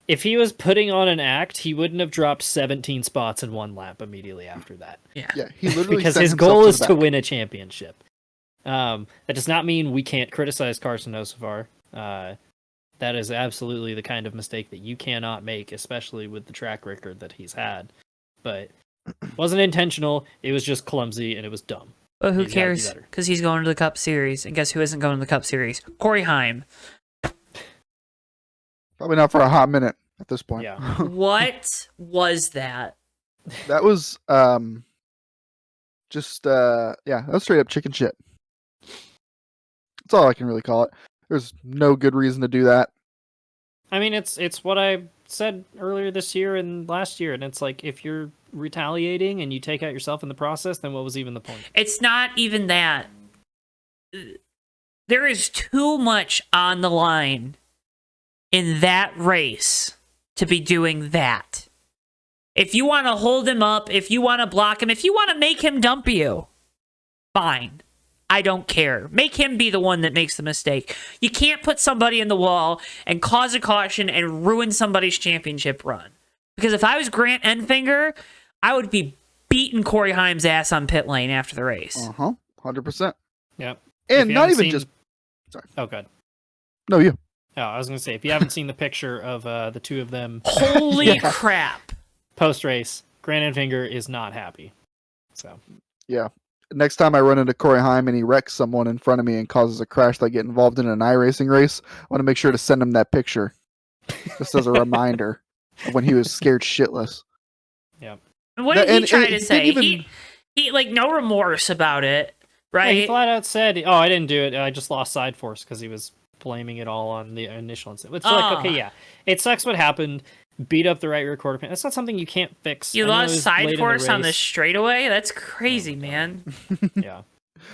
if he was putting on an act, he wouldn't have dropped 17 spots in one lap immediately after that. Yeah, he literally because his goal is to win a championship. That does not mean we can't criticize Karsten Hocevar. That is absolutely the kind of mistake that you cannot make, especially with the track record that he's had. But it wasn't intentional. It was just clumsy, and it was dumb. But who cares? Because he's going to the Cup Series. And guess who isn't going to the Cup Series? Corey Heim. Probably not for a hot minute at this point. Yeah. What was that? That was that was straight up chicken shit. That's all I can really call it. There's no good reason to do that. I mean, it's what I said earlier this year and last year, and it's like, if you're retaliating and you take out yourself in the process, then what was even the point? It's not even that. There is too much on the line in that race to be doing that. If you want to hold him up, if you want to block him, if you want to make him dump you, fine. I don't care. Make him be the one that makes the mistake. You can't put somebody in the wall and cause a caution and ruin somebody's championship run. Because if I was Grant Enfinger, I would be beating Corey Heim's ass on pit lane after the race. 100%. Yep. And not even just... Sorry. Oh, good. No, you. Oh, I was going to say, if you haven't seen the picture of the two of them... Holy crap. Post-race, Grant Enfinger is not happy. So... Yeah. Next time I run into Corey Heim and he wrecks someone in front of me and causes a crash that I get involved in an iRacing race, I want to make sure to send him that picture. Just as a reminder of when he was scared shitless. Yeah. And what did he try to say? He like no remorse about it, right? Yeah, he flat out said, "Oh, I didn't do it. I just lost side force," because he was blaming it all on the initial incident. It's like, okay, yeah, it sucks what happened. Beat up the right rear quarter panel. That's not something you can't fix. You lost side force on the straightaway? That's crazy, man. Yeah.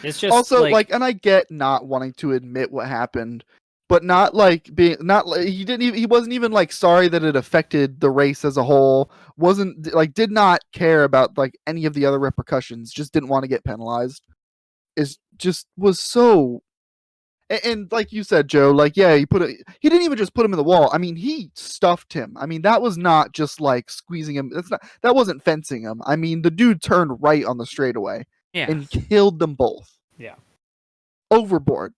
It's just also like, and I get not wanting to admit what happened, but not like being not like he wasn't even like sorry that it affected the race as a whole. Wasn't like did not care about like any of the other repercussions. Just didn't want to get penalized. Was so. And like you said, Joe, like yeah, he didn't even just put him in the wall. I mean, he stuffed him. I mean, that was not just like squeezing him. That wasn't fencing him. I mean, the dude turned right on the straightaway and killed them both. Yeah. Overboard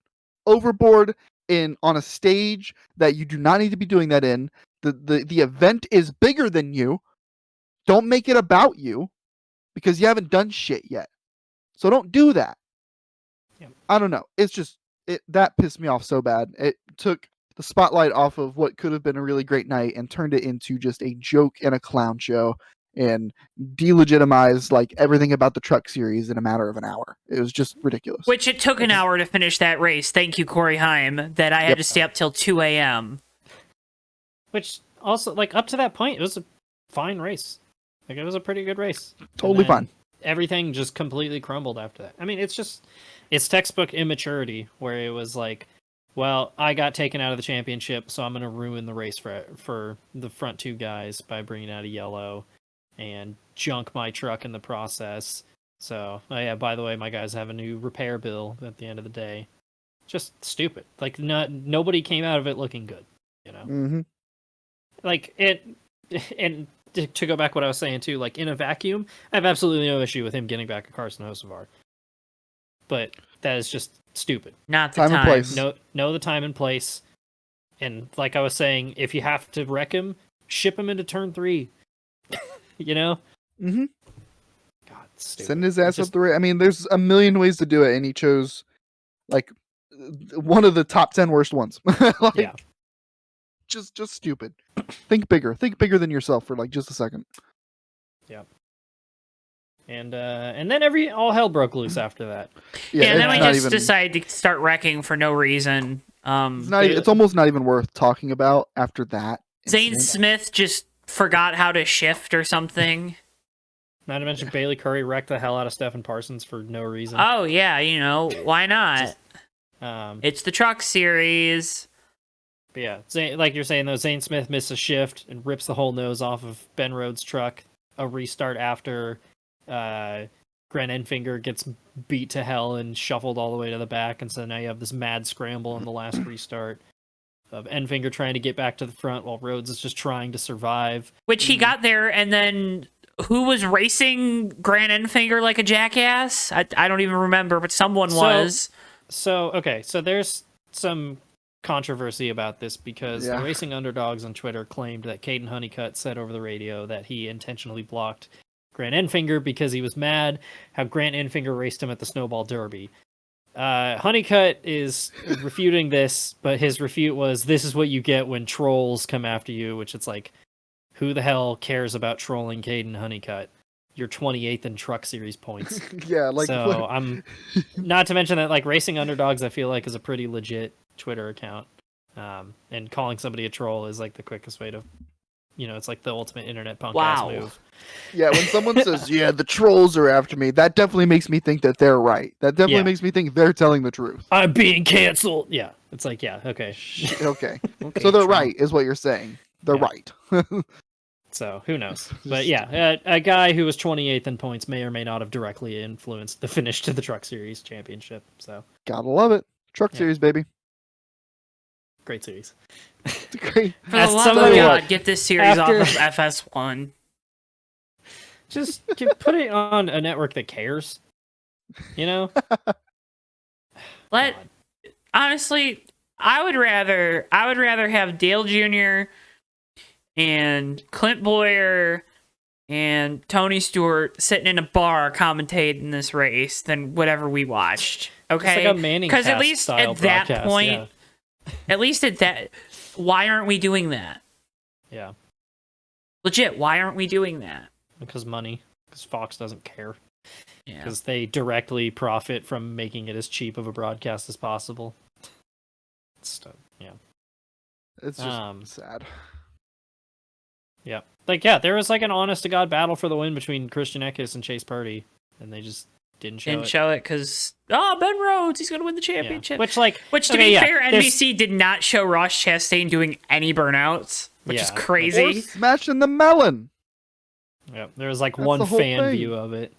in on a stage that you do not need to be doing that in. The event is bigger than you. Don't make it about you because you haven't done shit yet. So don't do that. Yeah. I don't know. It's just that pissed me off so bad. It took the spotlight off of what could have been a really great night and turned it into just a joke and a clown show and delegitimized like everything about the truck series in a matter of an hour. It was just ridiculous. Which it took an hour to finish that race. Thank you, Corey Heim, that I had to stay up till 2 a.m. Which also, like, up to that point, it was a fine race. Like, it was a pretty good race. Totally fine. Everything just completely crumbled after that. I mean, it's textbook immaturity, where it was like, well, I got taken out of the championship, so I'm going to ruin the race for the front two guys by bringing out a yellow and junk my truck in the process. So, oh yeah, by the way, my guys have a new repair bill at the end of the day. Just stupid. Like, nobody came out of it looking good, you know? Mm-hmm. Like, and to go back what I was saying too, like in a vacuum, I have absolutely no issue with him getting back a Carson Hocevar. But that is just stupid. Not the time. And place. Know the time and place. And like I was saying, if you have to wreck him, ship him into turn 3. You know? Mm-hmm. God, stupid. Send his ass up the race. I mean, there's a million ways to do it, and he chose like one of the top 10 worst ones. Yeah. Just stupid. Think bigger. Think bigger than yourself for like just a second. Yeah. And then all hell broke loose after that. Yeah, and then we just decided to start wrecking for no reason. It's almost not even worth talking about after that. Zane Smith just forgot how to shift or something. Not to mention Bailey Curry wrecked the hell out of Stephen Parsons for no reason. Oh yeah, why not? It's the truck series. But yeah, like you're saying though, Zane Smith missed a shift and rips the whole nose off of Ben Rhodes' truck. A restart after Grant Enfinger gets beat to hell and shuffled all the way to the back, and so now you have this mad scramble in the last restart of Enfinger trying to get back to the front while Rhodes is just trying to survive. Which he got there, and then who was racing Grant Enfinger like a jackass? I don't even remember, but someone was. So there's some controversy about this because the Racing Underdogs on Twitter claimed that Caden Honeycutt said over the radio that he intentionally blocked Grant Enfinger because he was mad how Grant Enfinger raced him at the Snowball Derby. Honeycutt is refuting this, but his refute was, this is what you get when trolls come after you, which it's like, who the hell cares about trolling Caden Honeycutt? You're 28th in Truck Series points. Yeah, like so I'm not to mention that like Racing Underdogs I feel like is a pretty legit Twitter account, and calling somebody a troll is like the quickest way to, it's like the ultimate internet punk ass move. Yeah, when someone says, "Yeah, the trolls are after me," that definitely makes me think that they're right. That definitely makes me think they're telling the truth. I'm being canceled. Yeah, it's like okay. Okay. So they're right, is what you're saying. They're right. So who knows? But yeah, a guy who was 28th in points may or may not have directly influenced the finish to the Truck Series Championship. So gotta love it. Truck Series, baby. Great series. Great. For the love of God, get this series off of FS1. Just put it on a network that cares. Honestly, I would rather have Dale Jr. and Clint Boyer and Tony Stewart sitting in a bar commentating this race than whatever we watched. Okay, because at least at that point. At least at that, why aren't we doing that? Yeah. Legit, why aren't we doing that? Because money. Because Fox doesn't care. Yeah. Because they directly profit from making it as cheap of a broadcast as possible. It's just sad. Yeah. There was like an honest to God battle for the win between Christian Eckes and Chase Purdy. And they just Didn't show it because Ben Rhodes, he's gonna win the championship. Yeah. Which to be fair, NBC did not show Ross Chastain doing any burnouts, which is crazy. Or smashing the melon. Yeah, there was one fan view of it.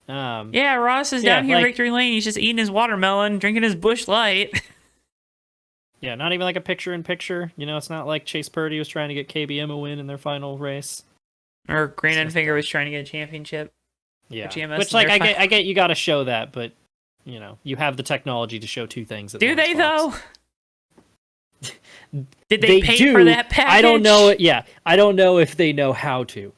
Ross is down here victory lane. He's just eating his watermelon, drinking his Busch Light. Yeah, not even a picture-in-picture. It's not like Chase Purdy was trying to get KBM a win in their final race. Or Grant Enfinger was trying to get a championship. Yeah, which I get you got to show that, but you have the technology to show two things. Do they though? Did they pay for that package? I don't know. Yeah, I don't know if they know how to.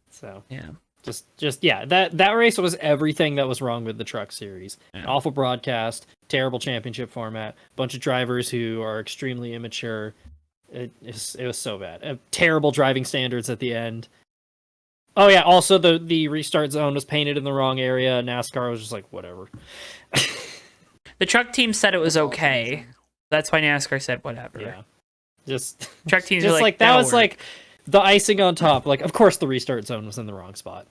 So yeah, just that race was everything that was wrong with the Truck Series. Yeah. An awful broadcast, terrible championship format, bunch of drivers who are extremely immature. It was so bad. Terrible driving standards at the end. Oh yeah, also the restart zone was painted in the wrong area. NASCAR was just whatever. The truck team said it was okay. That's why NASCAR said whatever. Yeah, just truck teams just are that was the icing on top. Of course the restart zone was in the wrong spot.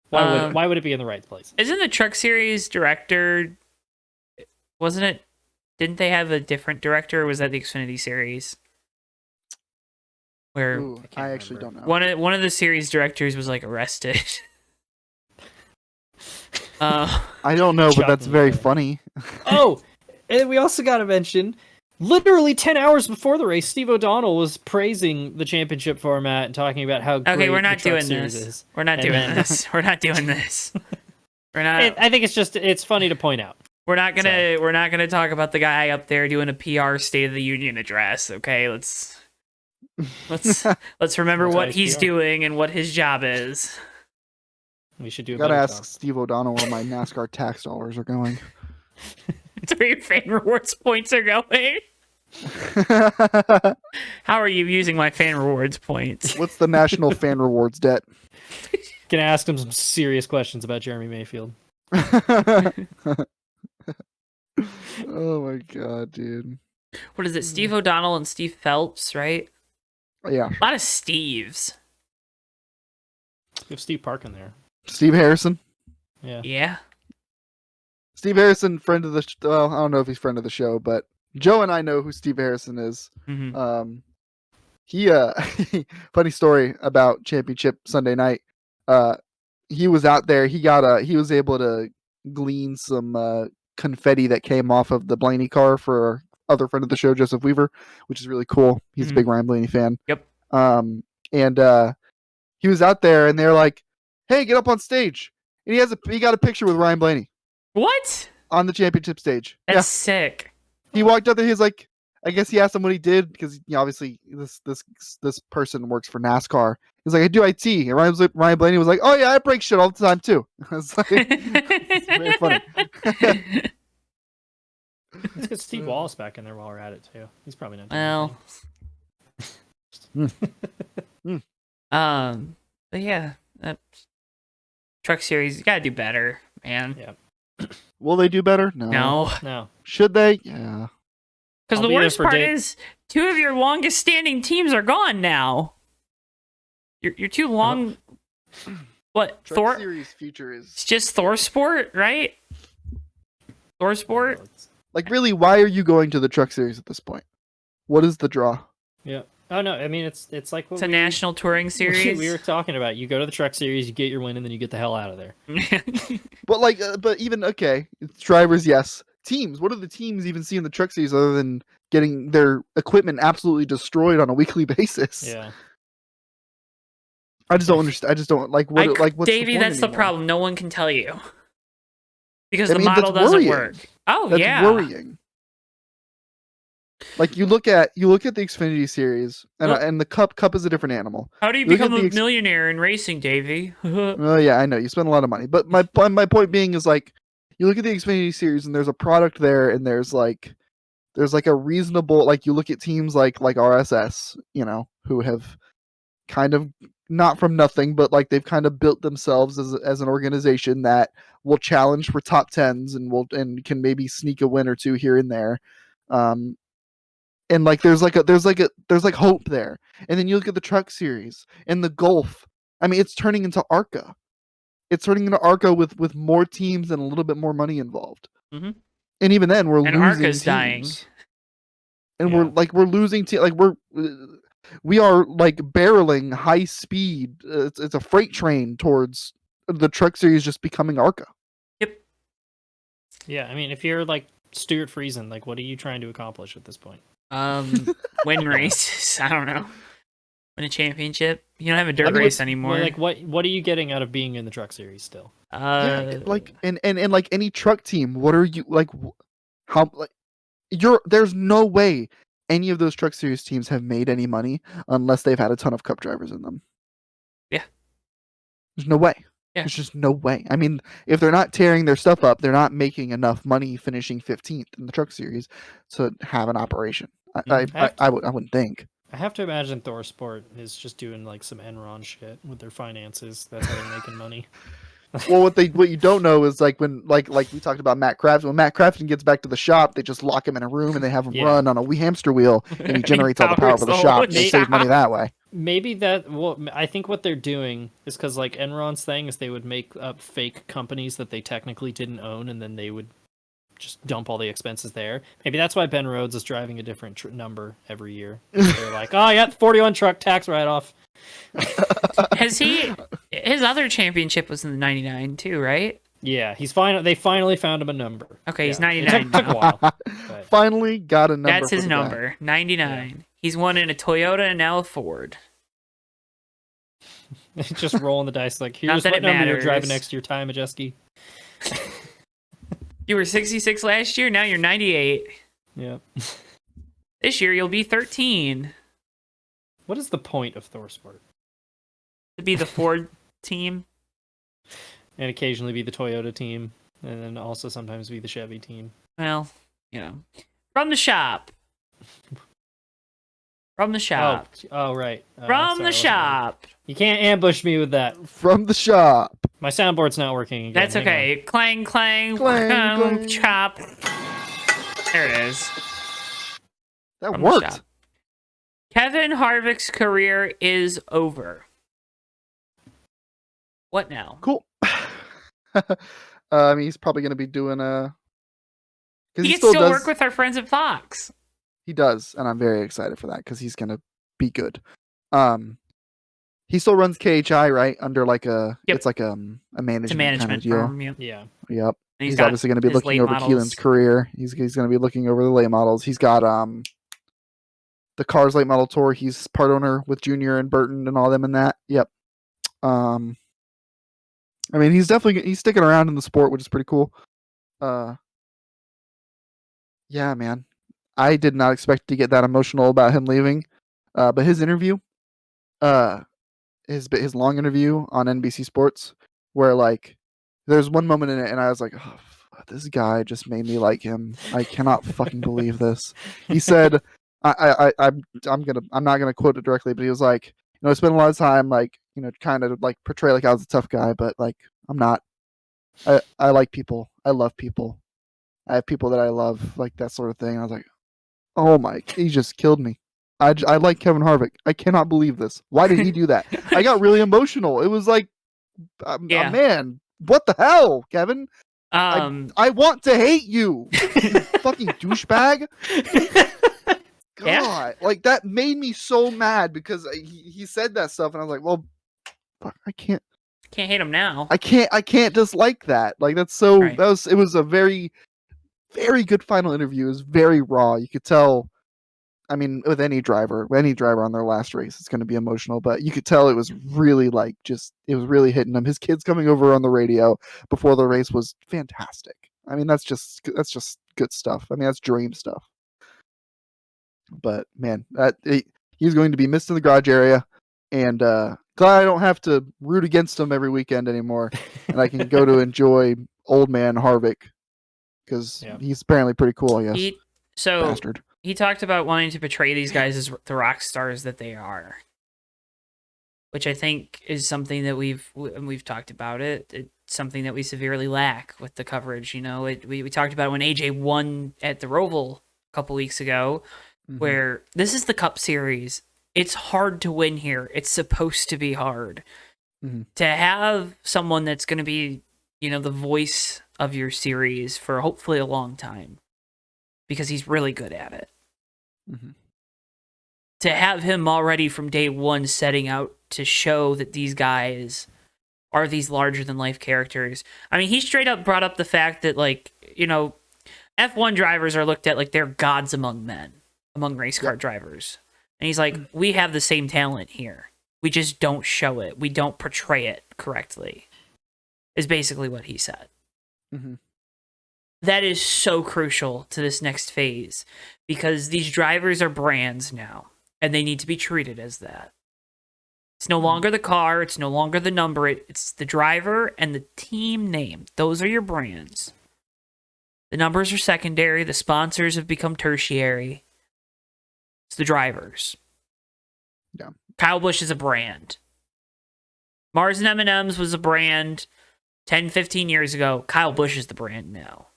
Why would it be in the right place? Isn't the Truck Series director? Wasn't it? Didn't they have a different director? Or was that the Xfinity Series? Where I actually don't know. One of the series directors was arrested. I don't know, but that's very funny. Oh, and we also got to mention, literally 10 hours before the race, Steve O'Donnell was praising the championship format and talking about how great we're not the doing this is. We're not doing this. We're not doing this. We're not. I think it's funny to point out. We're not gonna talk about the guy up there doing a PR State of the Union address. Okay, let's remember what he's doing and what his job is. We should do. Gotta ask Steve O'Donnell where my NASCAR tax dollars are going. It's where your fan rewards points are going. How are you using my fan rewards points? What's the national fan rewards debt? Gonna ask him some serious questions about Jeremy Mayfield. Oh my god, dude. What is it? Steve O'Donnell and Steve Phelps, right? Yeah. A lot of Steves. You have Steve Park in there. Steve Harrison. Yeah. Yeah. Steve Harrison, friend of the well, I don't know if he's friend of the show, but Joe and I know who Steve Harrison is. Mm-hmm. He funny story about Championship Sunday night. He was out there. He was able to glean some confetti that came off of the Blaney car for our other friend of the show, Joseph Weaver, which is really cool. He's a big Ryan Blaney fan. Yep. And he was out there, and they're like, "Hey, get up on stage!" And he got a picture with Ryan Blaney. What? On the championship stage. That's sick. He walked up there. He's like, I guess he asked him what he did because obviously this person works for NASCAR. He's like, I do IT. And Ryan Blaney was like, oh yeah, I break shit all the time too. It's like, it's very funny. Let's get Steve Wallace back in there while we're at it too. He's probably not. But yeah, that Truck Series, you gotta do better, man. Yeah. Will they do better? No. Should they? Yeah. Because the worst part is, two of your longest standing teams are gone now. You're too long. What? Truck Series future is. It's just Thor Sport, right? Thor Sport. Really, why are you going to the Truck Series at this point? What is the draw? Yeah. Oh no, I mean it's like it's a national touring series. We were talking about. You go to the Truck Series, you get your win, and then you get the hell out of there. But even okay, it's drivers, yes. Teams. What do the teams even see in the Truck Series other than getting their equipment absolutely destroyed on a weekly basis? Yeah. I just don't understand. I just don't what's Davey, that's anymore? The problem. No one can tell you because the model doesn't work. Oh, that's yeah. worrying. You look at the Xfinity Series, and the Cup is a different animal. How do you become a millionaire in racing, Davey? Well, yeah, I know you spend a lot of money, but my point being is you look at the Xfinity Series, and there's a product there, and there's a reasonable you look at teams like RSS, who have kind of not from nothing, but they've kind of built themselves as an organization that will challenge for top tens and can maybe sneak a win or two here and there. And there's hope there. And then you look at the Truck Series and the Gulf I mean, it's turning into ARCA. It's turning into ARCA with more teams and a little bit more money involved. Mm-hmm. And even then, we're losing ARCA's teams. dying. And we're losing we are like barreling high speed. It's a freight train towards the Truck Series just becoming ARCA. Yep. Yeah, I mean, if you're like Stuart Friesen, like, what are you trying to accomplish at this point? Win races. I don't know. Win a championship. You don't have a dirt race anymore. Like, what are you getting out of being in the Truck Series still? Like and like any truck team, what are you like? How like there's no way any of those Truck Series teams have made any money unless they've had a ton of Cup drivers in them. Yeah. There's no way. Yeah. There's just no way. I mean, if they're not tearing their stuff up, they're not making enough money finishing 15th in the Truck Series to have an operation. I wouldn't think. I have to imagine ThorSport is just doing like some Enron shit with their finances. That's how they're making money. Well, what you don't know is like when like we talked about Matt Crafton. When Matt Crafton gets back to the shop, they just lock him in a room and they have him run on a hamster wheel, and he generates all the power for the shop. And they save money that way. Maybe I think what they're doing is because like Enron's thing is they would make up fake companies that they technically didn't own, and then they would just dump all the expenses there. Maybe that's why Ben Rhodes is driving a different number every year. They're like, oh, I got 41 truck tax write-off. His other championship was in the 99 too, right? Yeah, they finally found him a number. Okay, he's 99. It took a while. But... Finally got a number. That's his number, 99. Yeah. He's won in a Toyota and now a Ford. Just rolling the dice like, here's what number you're driving next to your time, Majeski. You were 66 last year, now you're 98. Yeah. This year you'll be 13. What is the point of ThorSport? To be the Ford team. And occasionally be the Toyota team. And then also sometimes be the Chevy team. Well, from the shop. From the shop. Oh right. From the shop. You can't ambush me with that. From the shop. My soundboard's not working again. That's okay. Clang, clang, clang, chop. There it is. That worked. Kevin Harvick's career is over. What now? Cool. I mean, he's probably going to be doing He gets to work with our friends at Fox. He does, and I'm very excited for that because he's going to be good. He still runs KHI, right? Under like it's like a management kind of deal. Firm, yeah. Yep. He's obviously going to be looking over Keelan's career. He's going to be looking over the late models. He's got the Cars Late Model Tour. He's part owner with Junior and Burton and all them in that. Yep. I mean, he's sticking around in the sport, which is pretty cool. Yeah, man. I did not expect to get that emotional about him leaving. But his interview, his long interview on NBC Sports, where like there's one moment in it, and I was like, oh, this guy just made me like him. I cannot fucking believe this. He said, I'm not gonna quote it directly, but he was like, I spent a lot of time like, kind of like portray like I was a tough guy, but like I'm not. I like people. I love people. I have people that I love, like that sort of thing. And I was like, oh my, he just killed me. I like Kevin Harvick. I cannot believe this. Why did he do that? I got really emotional. It was like, man, what the hell, Kevin? I want to hate you, fucking douchebag. God, like that made me so mad because he said that stuff, and I was like, well, fuck, I can't hate him now. I can't dislike that. Like that's so right. It was a very, very good final interview. It was very raw. You could tell. I mean, with any driver on their last race, it's going to be emotional, but you could tell it was really like it was really hitting him. His kids coming over on the radio before the race was fantastic. I mean, that's just good stuff. I mean, that's dream stuff. But man, he's going to be missed in the garage area, and glad I don't have to root against him every weekend anymore, and I can go to enjoy old man Harvick because he's apparently pretty cool. I guess. Bastard. He talked about wanting to portray these guys as the rock stars that they are, which I think is something that we've talked about it. It's something that we severely lack with the coverage. We talked about it when AJ won at the Roval a couple weeks ago, where this is the Cup Series. It's hard to win here. It's supposed to be hard. To have someone that's going to be, the voice of your series for hopefully a long time, because he's really good at it. To have him already from day one setting out to show that these guys are these larger than life characters. I mean, he straight up brought up the fact that, like, F1 drivers are looked at like they're gods among men, among race car drivers. And he's like, we have the same talent here. We just don't show it. We don't portray it correctly, is basically what he said. That is so crucial to this next phase, because these drivers are brands now, and they need to be treated as that. It's no longer the car. It's no longer the number. It's the driver and the team name. Those are your brands. The numbers are secondary. The sponsors have become tertiary. It's the drivers. Yeah. Kyle Busch is a brand. Mars and M&M's was a brand 10, 15 years ago. Kyle Busch is the brand now.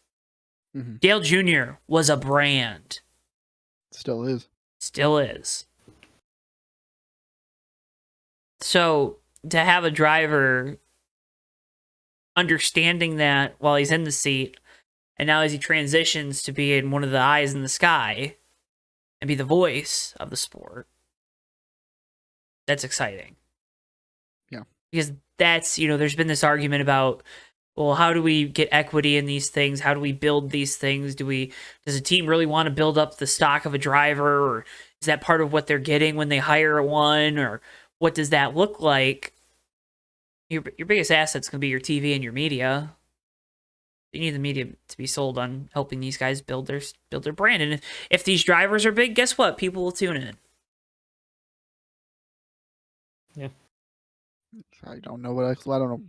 Dale Jr. was a brand. Still is. Still is. So to have a driver understanding that while he's in the seat, and now as he transitions to being one of the eyes in the sky and be the voice of the sport, that's exciting. Yeah. Because that's, there's been this argument about, well, how do we get equity in these things? How do we build these things? Does a team really want to build up the stock of a driver, or is that part of what they're getting when they hire one, or what does that look like? Your biggest asset's going to be your TV and your media. You need the media to be sold on helping these guys build their brand. And if these drivers are big, guess what? People will tune in. Yeah. I don't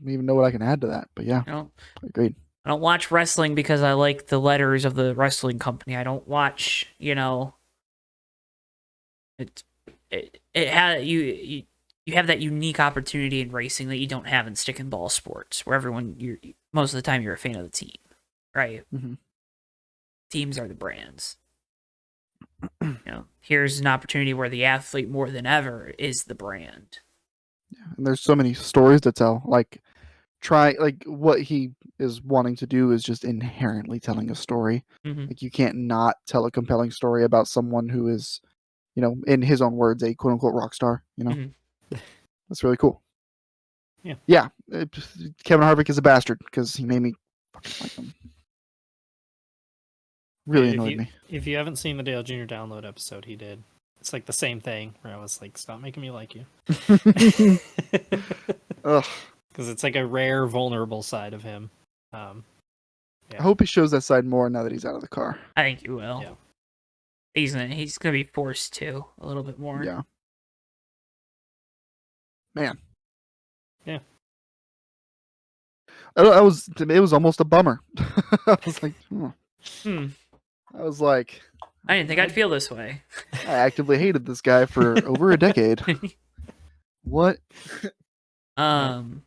even know what I can add to that, but yeah, agreed. I don't watch wrestling because I like the letters of the wrestling company. I don't watch, you have that unique opportunity in racing that you don't have in stick and ball sports, where most of the time you're a fan of the team, right? Teams are the brands. Here's an opportunity where the athlete more than ever is the brand. Yeah, and there's so many stories to tell. Like what he is wanting to do is just inherently telling a story. Like, you can't not tell a compelling story about someone who is, in his own words, a quote unquote rock star. That's really cool. Yeah. Kevin Harvick is a bastard because he made me fucking like him. Really annoyed me. If you haven't seen the Dale Jr. download episode he did, it's like the same thing where I was like, stop making me like you. Ugh. Because it's like a rare, vulnerable side of him. I hope he shows that side more now that he's out of the car. I think he will. Yeah. He's gonna be forced to a little bit more. Yeah. Man. Yeah. It was almost a bummer. I was like, I was like, I didn't think I'd feel this way. I actively hated this guy for over a decade. What? Frankie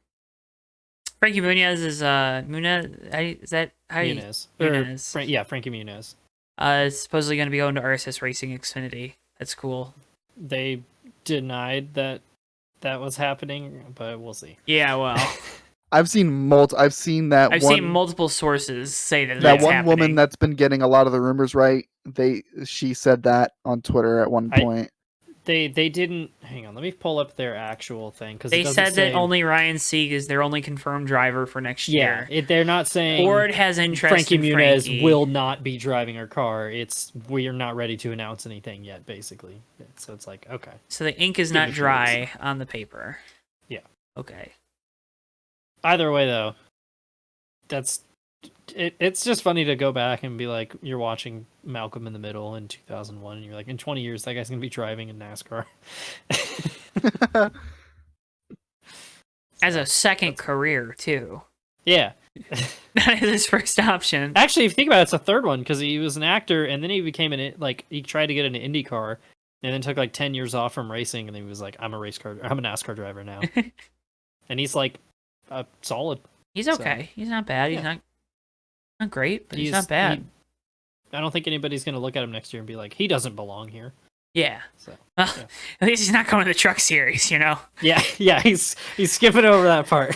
Muniz is Muniz. Is that how you? Muniz. Frankie Muniz. Is supposedly going to be going to RSS Racing Xfinity. That's cool. They denied that was happening, but we'll see. Yeah, well, I've seen multiple sources say that one happening. Woman that's been getting a lot of the rumors right. She said that on Twitter at one point. They didn't. Hang on, let me pull up their actual thing, because they said that only Ryan Sieg is their only confirmed driver for next year. Yeah, they're not saying Ford has interest. Frankie Muniz will not be driving our car. We are not ready to announce anything yet, basically. So it's like, okay. So the ink is not dry on the paper. Yeah. Okay. Either way, though, it's just funny to go back and be like, you're watching Malcolm in the Middle in 2001, and you're like, in 20 years, that guy's going to be driving in NASCAR. As a second career, too. Yeah. That is his first option. Actually, if you think about it, it's a third one, because he was an actor, and then he became he tried to get into IndyCar, and then took 10 years off from racing, and then he was like, I'm a NASCAR driver now. And he's solid. He's okay. So, he's not bad. He's not great, but he's not bad. I don't think anybody's going to look at him next year and be like, he doesn't belong here. Yeah. So, well, yeah. At least he's not going to the Truck Series, you know? Yeah, he's skipping over that part.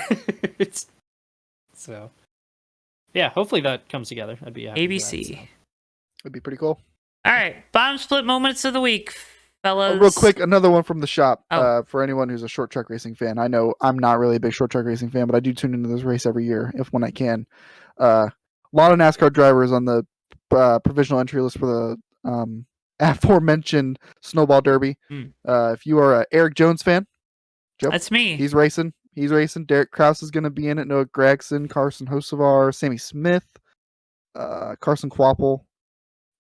So, yeah, hopefully that comes together. I'd be happy ABC. for that, so. It'd be pretty cool. All right, bottom split moments of the week, fellas. Real quick, another one from the shop. Oh. For anyone who's a short track racing fan, I know I'm not really a big short track racing fan, but I do tune into this race every year when I can. A lot of NASCAR drivers on the provisional entry list for the aforementioned Snowball Derby. If you are an Eric Jones fan, Joe, that's me. He's racing. Derek Kraus is going to be in it. Noah Gragson, Carson Hocevar, Sammy Smith, Carson Quapple.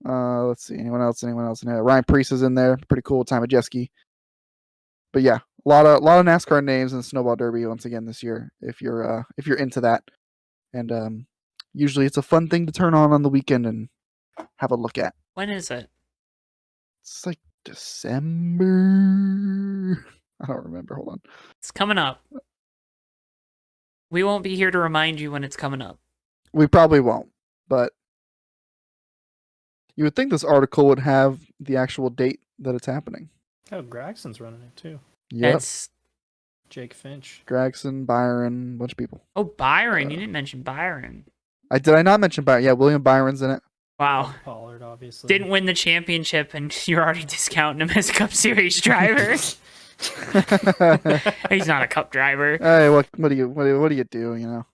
Let's see. Anyone else? Ryan Preece is in there. Pretty cool. Time of Jeski. But yeah, a lot of NASCAR names in the Snowball Derby once again this year. If you're into that, and usually it's a fun thing to turn on the weekend and have a look at. When is it? It's like December. I don't remember. Hold on. It's coming up. We won't be here to remind you when it's coming up. We probably won't, but you would think this article would have the actual date that it's happening. Oh, Gragson's running it too. Yep. That's Jake Finch. Gragson, Byron, a bunch of people. Oh, Byron. You didn't mention Byron. Did I not mention Byron? Yeah, William Byron's in it. Wow. Pollard, obviously. Didn't win the championship, and you're already discounting him as a Cup Series driver. He's not a Cup driver. Hey, what do you do? You know,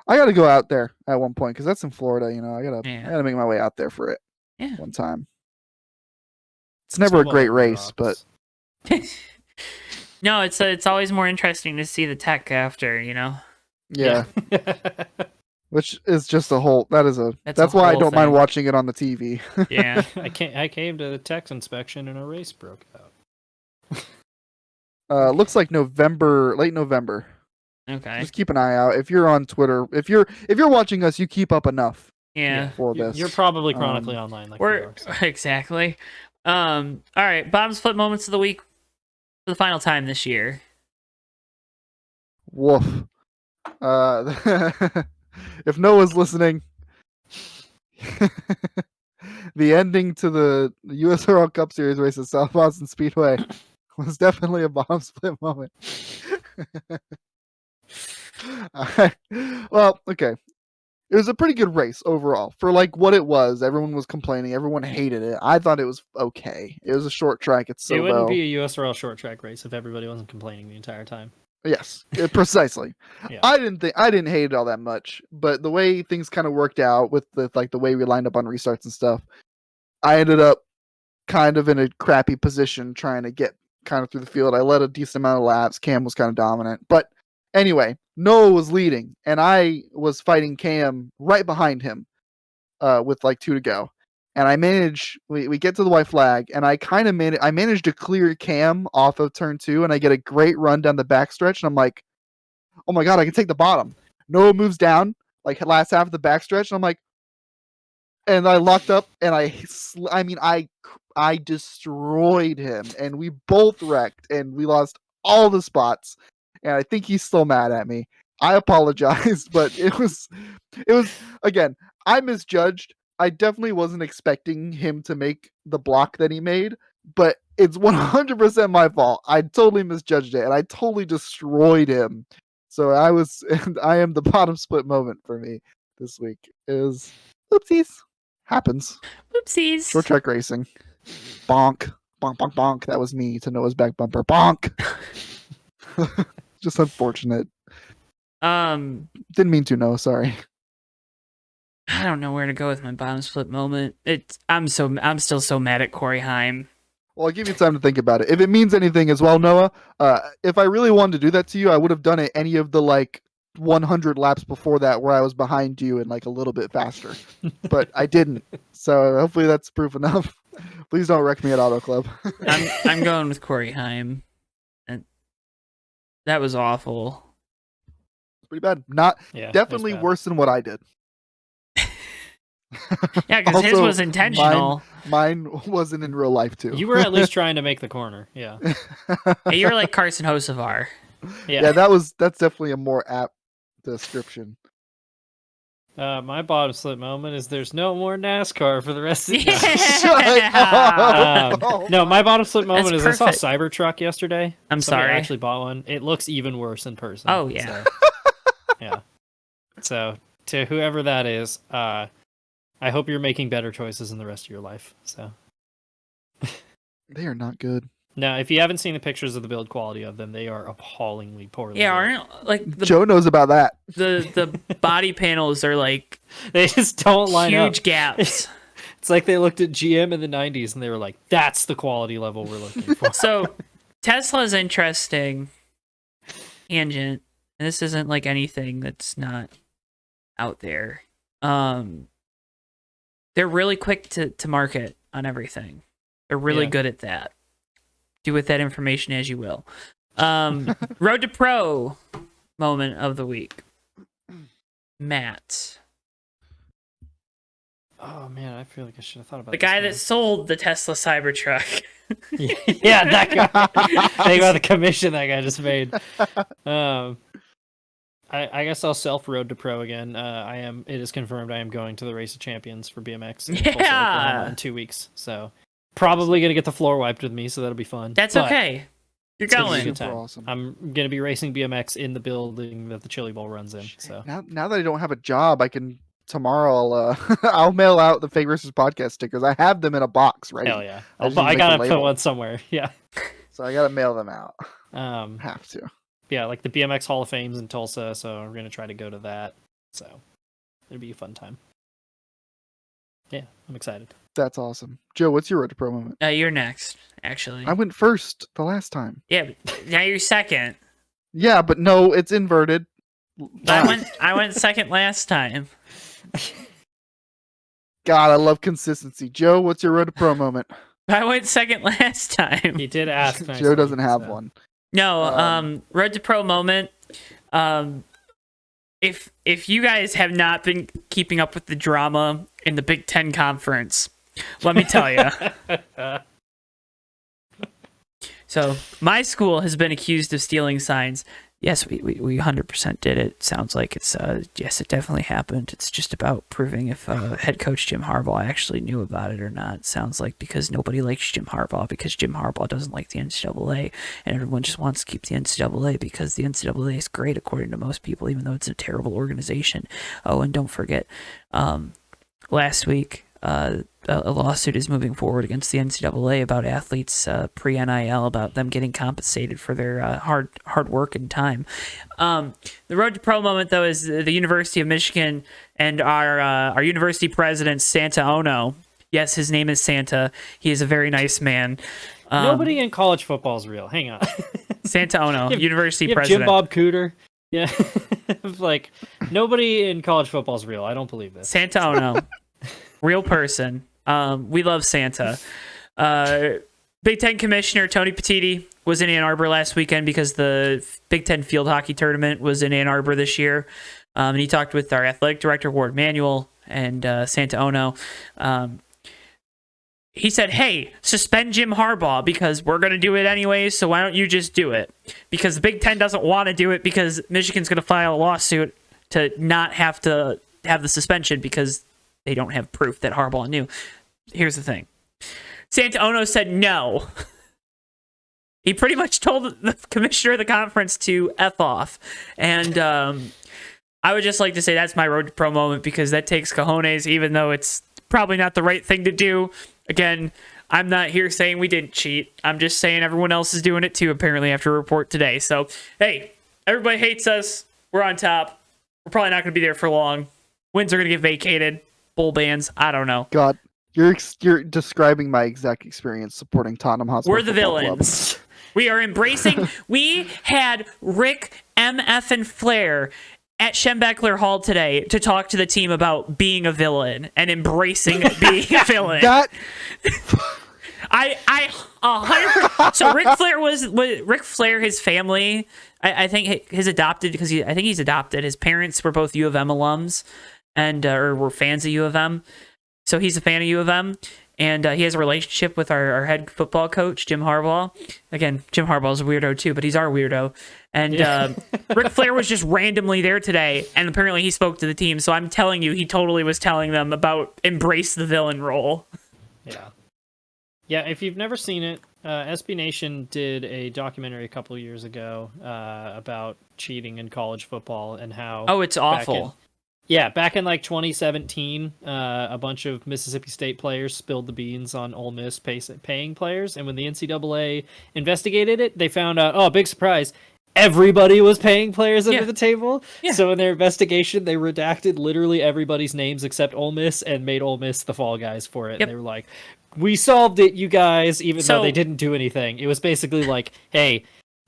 I got to go out there at one point because that's in Florida. You know, I gotta make my way out there for it. Yeah. One time. It's never a great race, but no, it's always more interesting to see the tech after. You know. Yeah. Which is just a whole. That's a why I whole don't mind thing. watching it on the TV. Yeah. I came to the tech inspection and a race broke out. Looks like late November. Okay. Just keep an eye out. If you're on Twitter, if you're watching us, you keep up enough. Yeah. For this, you're probably chronically online, like we are, so. Exactly. All right, bottom split moments of the week for the final time this year. Woof. If Noah's listening, the ending to the USRL Cup Series race at South Boston Speedway was definitely a bottom split moment. Well, okay. It was a pretty good race overall. For like what it was, everyone was complaining. Everyone hated it. I thought it was okay. It was a short track. It wouldn't be a USRL short track race if everybody wasn't complaining the entire time. Yes, precisely. Yeah. I didn't hate it all that much, but the way things kind of worked out with the way we lined up on restarts and stuff, I ended up kind of in a crappy position trying to get kind of through the field. I led a decent amount of laps. Cam was kind of dominant, but anyway, Noah was leading, and I was fighting Cam right behind him, with like 2 to go. And we get to the white flag, and I managed to clear Cam off of turn 2, and I get a great run down the backstretch, and I'm like, oh my god, I can take the bottom. Noah moves down, like last half of the backstretch, and I'm like, and I locked up, and I destroyed him, and we both wrecked, and we lost all the spots, and I think he's still mad at me. I apologize, but it was again, I misjudged. I definitely wasn't expecting him to make the block that he made, but it's 100% my fault. I totally misjudged it, and I totally destroyed him. So I am the bottom split moment for me this week. It was oopsies. Happens. Oopsies. Short track racing. Bonk. Bonk, bonk, bonk. That was me to Noah's back bumper. Bonk. Just unfortunate. Didn't mean to, Noah. Sorry. I don't know where to go with my bottom split moment. I'm still so mad at Corey Heim. Well, I'll give you time to think about it. If it means anything as well, Noah, if I really wanted to do that to you, I would have done it any of the like 100 laps before that where I was behind you and like a little bit faster. But I didn't. So hopefully that's proof enough. Please don't wreck me at Auto Club. I'm going with Corey Heim. That was awful. Pretty bad. Definitely worse than what I did. Yeah, because his was intentional. Mine wasn't in real life too. You were at least trying to make the corner. Yeah. Hey, you were like Carson Hocevar. Yeah, that's definitely a more apt description. My bottom slip moment is there's no more NASCAR for the rest of the No, my bottom slip moment is perfect. I saw Cybertruck yesterday. Somebody actually bought one. It looks even worse in person. Oh, yeah. So, yeah. So, to whoever that is, I hope you're making better choices in the rest of your life. So, they are not good. Now, if you haven't seen the pictures of the build quality of them, they are appallingly poorly. Yeah, aren't Joe knows about that. The body panels are like they just don't line up. Huge gaps. It's like they looked at GM in the 90s and they were like, "That's the quality level we're looking for." So, Tesla's interesting tangent. And this isn't like anything that's not out there. They're really quick to market on everything. They're really good at that. Do with that information as you will. Road to Pro moment of the week. Matt. Oh man, I feel like I should have thought about the guy that sold the Tesla Cybertruck. Yeah, that guy. Think about the commission that guy just made. I guess I'll self Road to Pro again. It is confirmed I am going to the Race of Champions for BMX in Tulsa, Oklahoma in 2 weeks. So probably gonna get the floor wiped with me, so that'll be fun. That's okay. You're going. Awesome. I'm gonna be racing BMX in the building that the Chili Bowl runs in. So now that I don't have a job, I can tomorrow. I'll mail out the Fake Racers podcast stickers. I have them in a box, right? Hell yeah! I gotta put one somewhere. Yeah. So I gotta mail them out. Have to. Yeah, like the BMX Hall of Fame's in Tulsa, so we're gonna try to go to that. So it'll be a fun time. Yeah, I'm excited. That's awesome. Joe, what's your Road to Pro moment? You're next, actually. I went first the last time. Yeah, but now you're second. Yeah, but no, it's inverted. I went second last time. God, I love consistency. Joe, what's your Road to Pro moment? I went second last time. He did ask. Joe doesn't have one. No, Road to Pro moment. If you guys have not been keeping up with the drama in the Big Ten Conference, let me tell you. So my school has been accused of stealing signs. Yes, we 100% did it. Sounds like it's yes, it definitely happened. It's just about proving if head coach Jim Harbaugh actually knew about it or not. Sounds like because nobody likes Jim Harbaugh because Jim Harbaugh doesn't like the NCAA, and everyone just wants to keep the NCAA because the NCAA is great according to most people, even though it's a terrible organization. Oh, and don't forget, last week. A lawsuit is moving forward against the NCAA about athletes pre-NIL, about them getting compensated for their hard work and time. The Road to Pro moment, though, is the University of Michigan and our university president, Santa Ono. Yes, his name is Santa. He is a very nice man. Nobody in college football is real. Hang on. Santa Ono, university president. Jim Bob Cooter. Yeah. Like, nobody in college football is real. I don't believe this. Santa Ono. Real person. We love Santa. Big Ten Commissioner Tony Petitti was in Ann Arbor last weekend because the Big Ten field hockey tournament was in Ann Arbor this year. And he talked with our athletic director, Ward Manuel, and Santa Ono. He said, hey, suspend Jim Harbaugh because we're going to do it anyway, so why don't you just do it? Because the Big Ten doesn't want to do it because Michigan's going to file a lawsuit to not have to have the suspension because they don't have proof that Harbaugh knew. Here's the thing. Santa Ono said no. He pretty much told the commissioner of the conference to F off. And I would just like to say that's my Road to Pro moment because that takes cojones, even though it's probably not the right thing to do. Again, I'm not here saying we didn't cheat. I'm just saying everyone else is doing it too, apparently, after a report today. So, hey, everybody hates us. We're on top. We're probably not going to be there for long. Wins are going to get vacated. Bull bans. I don't know. God, you're describing my exact experience supporting Tottenham Hotspur. We're the villains. We are embracing. We had Rick MF and Flair at Schembechler Hall today to talk to the team about being a villain and embracing being a villain. That. So Rick Flair, his family. I think his adopted because I think he's adopted. His parents were both U of M alums. And or were fans of U of M, so he's a fan of U of M. and he has a relationship with our head football coach, Jim Harbaugh. Again, Jim Harbaugh's a weirdo too, but he's our weirdo. And Ric Flair was just randomly there today, and apparently he spoke to the team. So I'm telling you, he totally was telling them about embrace the villain role. Yeah, if you've never seen it, SB Nation did a documentary a couple of years ago about cheating in college football and how... Oh, it's awful. Back in like 2017, a bunch of Mississippi State players spilled the beans on Ole Miss paying players, and when the NCAA investigated it, they found out, oh, big surprise, everybody was paying players under the table. Yeah. So in their investigation, they redacted literally everybody's names except Ole Miss and made Ole Miss the fall guys for it. Yep. And they were like, we solved it, you guys, even though they didn't do anything. It was basically like, hey,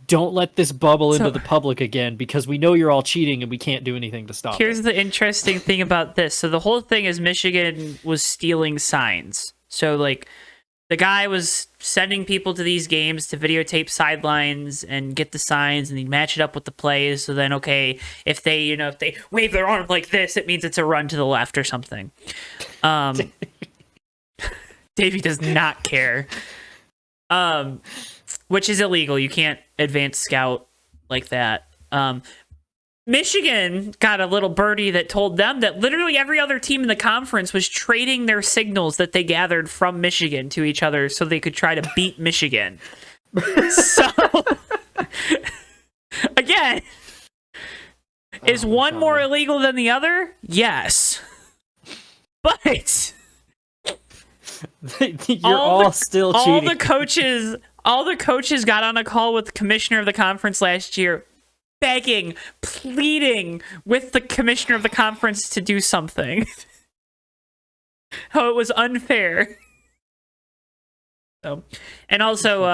don't let this bubble into the public again because we know you're all cheating and we can't do anything to stop it. Here's the interesting thing about this. So the whole thing is Michigan was stealing signs. So like the guy was sending people to these games to videotape sidelines and get the signs, and he'd match it up with the plays. So then, okay, if they wave their arm like this, it means it's a run to the left or something. Davey does not care. Which is illegal. You can't advance scout like that. Michigan got a little birdie that told them that literally every other team in the conference was trading their signals that they gathered from Michigan to each other so they could try to beat Michigan. So, again, is one more illegal than the other? Yes. But... You're all still cheating. All the coaches got on a call with the commissioner of the conference last year, begging, pleading with the commissioner of the conference to do something. How it was unfair. So, and also,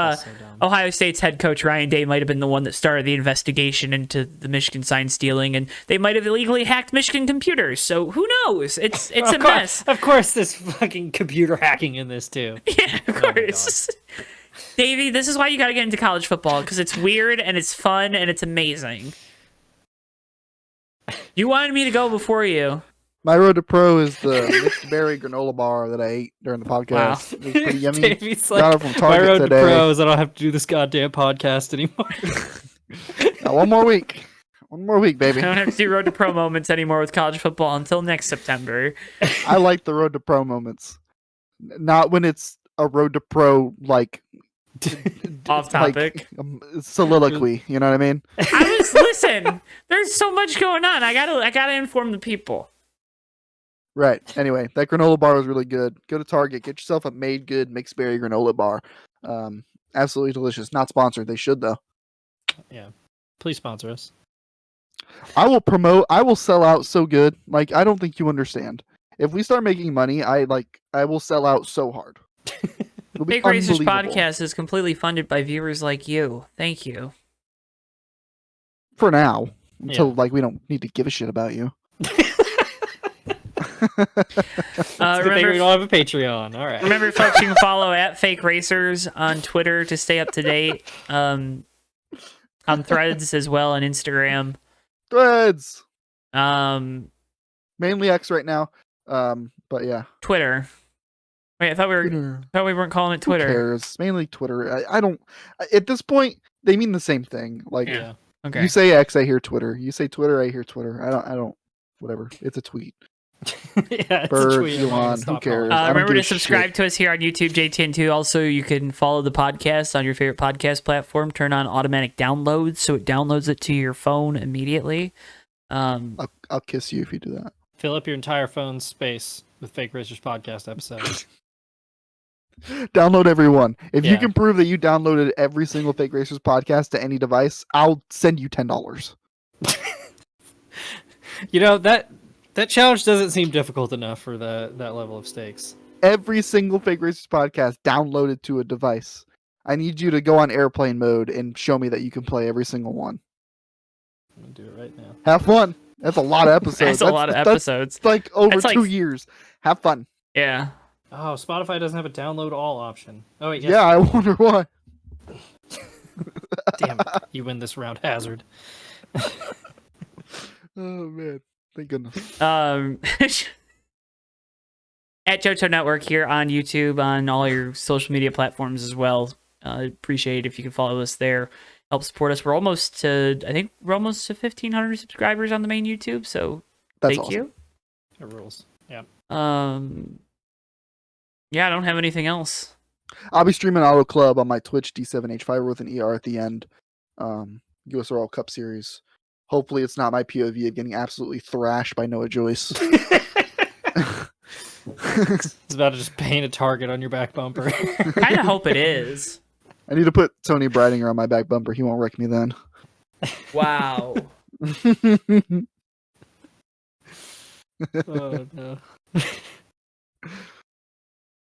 Ohio State's head coach Ryan Day might have been the one that started the investigation into the Michigan sign stealing, and they might have illegally hacked Michigan computers. So who knows? It's a mess. Of course, there's fucking computer hacking in this too. Yeah, of course. Davey, this is why you got to get into college football, because it's weird and it's fun and it's amazing. You wanted me to go before you. My road to pro is the mixed berry granola bar that I ate during the podcast. Wow. It was pretty yummy. Davey's like, got it from Target my road today. To pro is I don't have to do this goddamn podcast anymore. Now, one more week. One more week, baby. I don't have to do road to pro moments anymore with college football until next September. I like the road to pro moments. Not when it's a road to pro, like... off topic, like, soliloquy. You know what I mean? Listen. There's so much going on. I gotta inform the people. Right. Anyway, that granola bar was really good. Go to Target, get yourself a made good mixed berry granola bar. Absolutely delicious. Not sponsored. They should though. Yeah. Please sponsor us. I will sell out so good. Like, I don't think you understand. If we start making money, I will sell out so hard. Fake Racers Podcast is completely funded by viewers like you. Thank you. For now. Until we don't need to give a shit about you. Remember, we don't have a Patreon. All right. Remember, folks, you can follow at Fake Racers on Twitter to stay up to date. On Threads as well, on Instagram. Threads. Mainly X right now. But yeah. Twitter. Wait, I thought we weren't calling it Twitter. Who cares? Mainly Twitter. I don't. At this point, they mean the same thing. Like, yeah. Okay. You say X, I hear Twitter. You say Twitter, I hear Twitter. I don't. Whatever. It's a tweet. Yeah, it's a tweet. Elon, who cares? Remember to subscribe to us here on YouTube, JTN2. Also, you can follow the podcast on your favorite podcast platform. Turn on automatic downloads, so it downloads it to your phone immediately. I'll kiss you if you do that. Fill up your entire phone space with Fake Racers Podcast episodes. Download everyone. If you can prove that you downloaded every single Fake Racers podcast to any device, I'll send you $10. You know, that challenge doesn't seem difficult enough for that level of stakes. Every single Fake Racers podcast downloaded to a device. I need you to go on airplane mode and show me that you can play every single one. I'm going to do it right now. Have fun. That's a lot of episodes. That's a lot of episodes. That's like over 2 years. Have fun. Yeah. Oh, Spotify doesn't have a download all option. Oh, wait, yeah, I wonder why. Damn it. You win this round, Hazard. Oh, man. Thank goodness. at JoJo Network here on YouTube, on all your social media platforms as well. Appreciate it if you can follow us there. Help support us. We're almost to 1,500 subscribers on the main YouTube, so That's thank awesome. you. It rules. Yeah. Yeah, I don't have anything else. I'll be streaming Auto Club on my Twitch, D7H5 with an ER at the end. US World Cup Series. Hopefully it's not my POV of getting absolutely thrashed by Noah Joyce. It's about to just paint a target on your back bumper. Kind of hope it is. I need to put Tony Bridinger on my back bumper. He won't wreck me then. Wow. Oh no.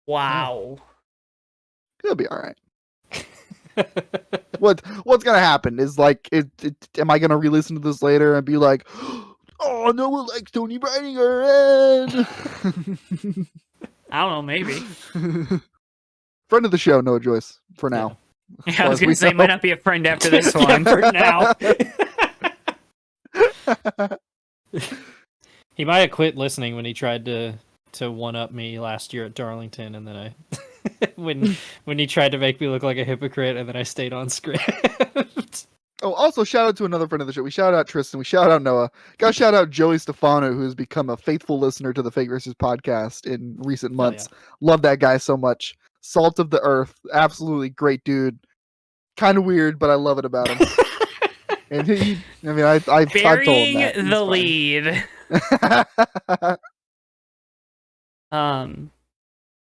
Wow. He'll be all right. What's gonna happen is like, am I gonna re-listen to this later and be like, oh, no one likes Tony Bridinger? I don't know, maybe. Friend of the show, Noah Joyce, for now. Yeah, I was gonna say, might not be a friend after this one. For now. He might have quit listening when he tried to one-up me last year at Darlington, and then I when he tried to make me look like a hypocrite, and then I stayed on script. Oh, also shout out to another friend of the show. We shout out Tristan. We shout out Noah. Got to shout out Joey Stefano, who's become a faithful listener to the Fake Racers podcast in recent months. Yeah. Love that guy so much. Salt of the earth. Absolutely great dude. Kind of weird, but I love it about him. And I've told him Burying that. the lead.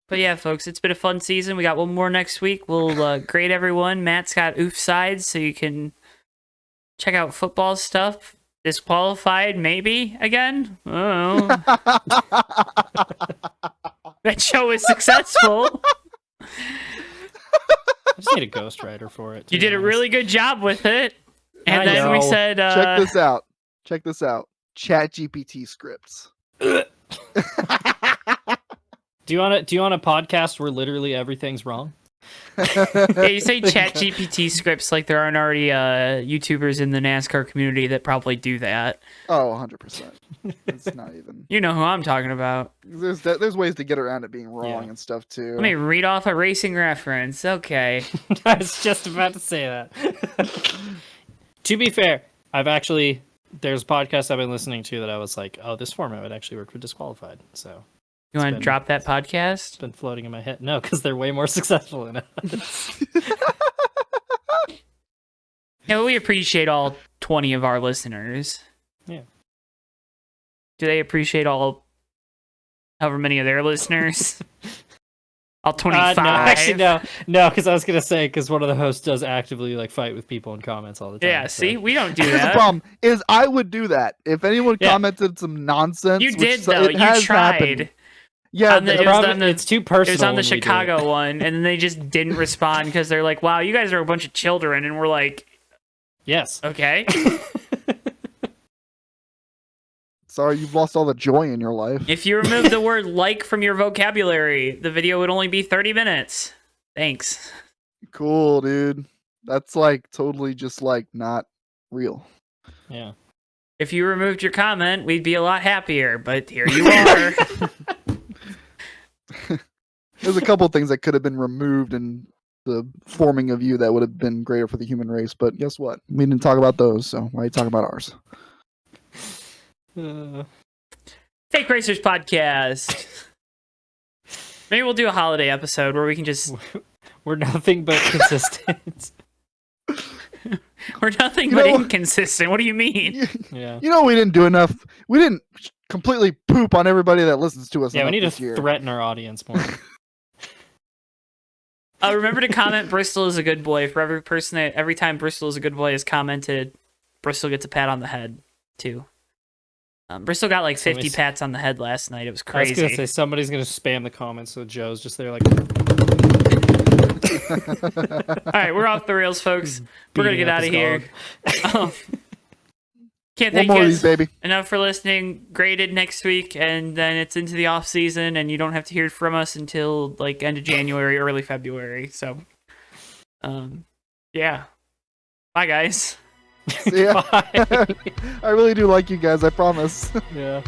But yeah, folks, it's been a fun season. We got one more next week. We'll grade everyone. Matt's got oof sides, so you can check out football stuff. Disqualified, maybe again. Oh, that show is successful. I just need a ghostwriter for it. You did a really good job with it. And then we said, Check this out. ChatGPT scripts. Do you want a podcast where literally everything's wrong? Yeah, you say ChatGPT scripts like there aren't already YouTubers in the NASCAR community that probably do that. Oh, 100%. It's not even. You know who I'm talking about. There's ways to get around it being wrong and stuff too. Let me read off a racing reference. Okay. I was just about to say that. To be fair, there's podcasts I've been listening to that I was like, oh, this format would actually work for Disqualified. So you want to drop that podcast? It's been floating in my head. No, because they're way more successful than us. Yeah, we appreciate all 20 of our listeners. Yeah. Do they appreciate all however many of their listeners? All 25? No, actually, no, because I was going to say, because one of the hosts does actively fight with people in comments all the time. Yeah, see, we don't do Here's that. the problem, is I would do that. If anyone commented some nonsense. You did, though. You tried. Happened. Yeah, it's too personal. It was on the Chicago one, and then they just didn't respond because they're like, wow, you guys are a bunch of children. And we're like, yes. Okay. Sorry, you've lost all the joy in your life. If you remove the word like from your vocabulary, the video would only be 30 minutes. Thanks. Cool, dude. That's totally just not real. Yeah. If you removed your comment, we'd be a lot happier, but here you are. There's a couple things that could have been removed in the forming of you that would have been greater for the human race, but guess what? We didn't talk about those, so why are you talking about ours? Fake Racers Podcast. Maybe we'll do a holiday episode where we can just... We're nothing but consistent. We're nothing but inconsistent. What do you mean? Yeah. You know we didn't do enough. We didn't completely poop on everybody that listens to us. Yeah, we need to threaten our audience more. Remember to comment Bristol is a good boy. For every time Bristol is a good boy is commented, Bristol gets a pat on the head, too. Bristol got 50 pats on the head last night. It was crazy. I was going to say, somebody's going to spam the comments, so Joe's just there All right, we're off the rails, folks. We're going to get out of here. Can't thank you guys enough for listening. Graded next week, and then it's into the off season, and you don't have to hear from us until end of January, early February. So, yeah. Bye, guys. Yeah. I really do like you guys, I promise. Yeah.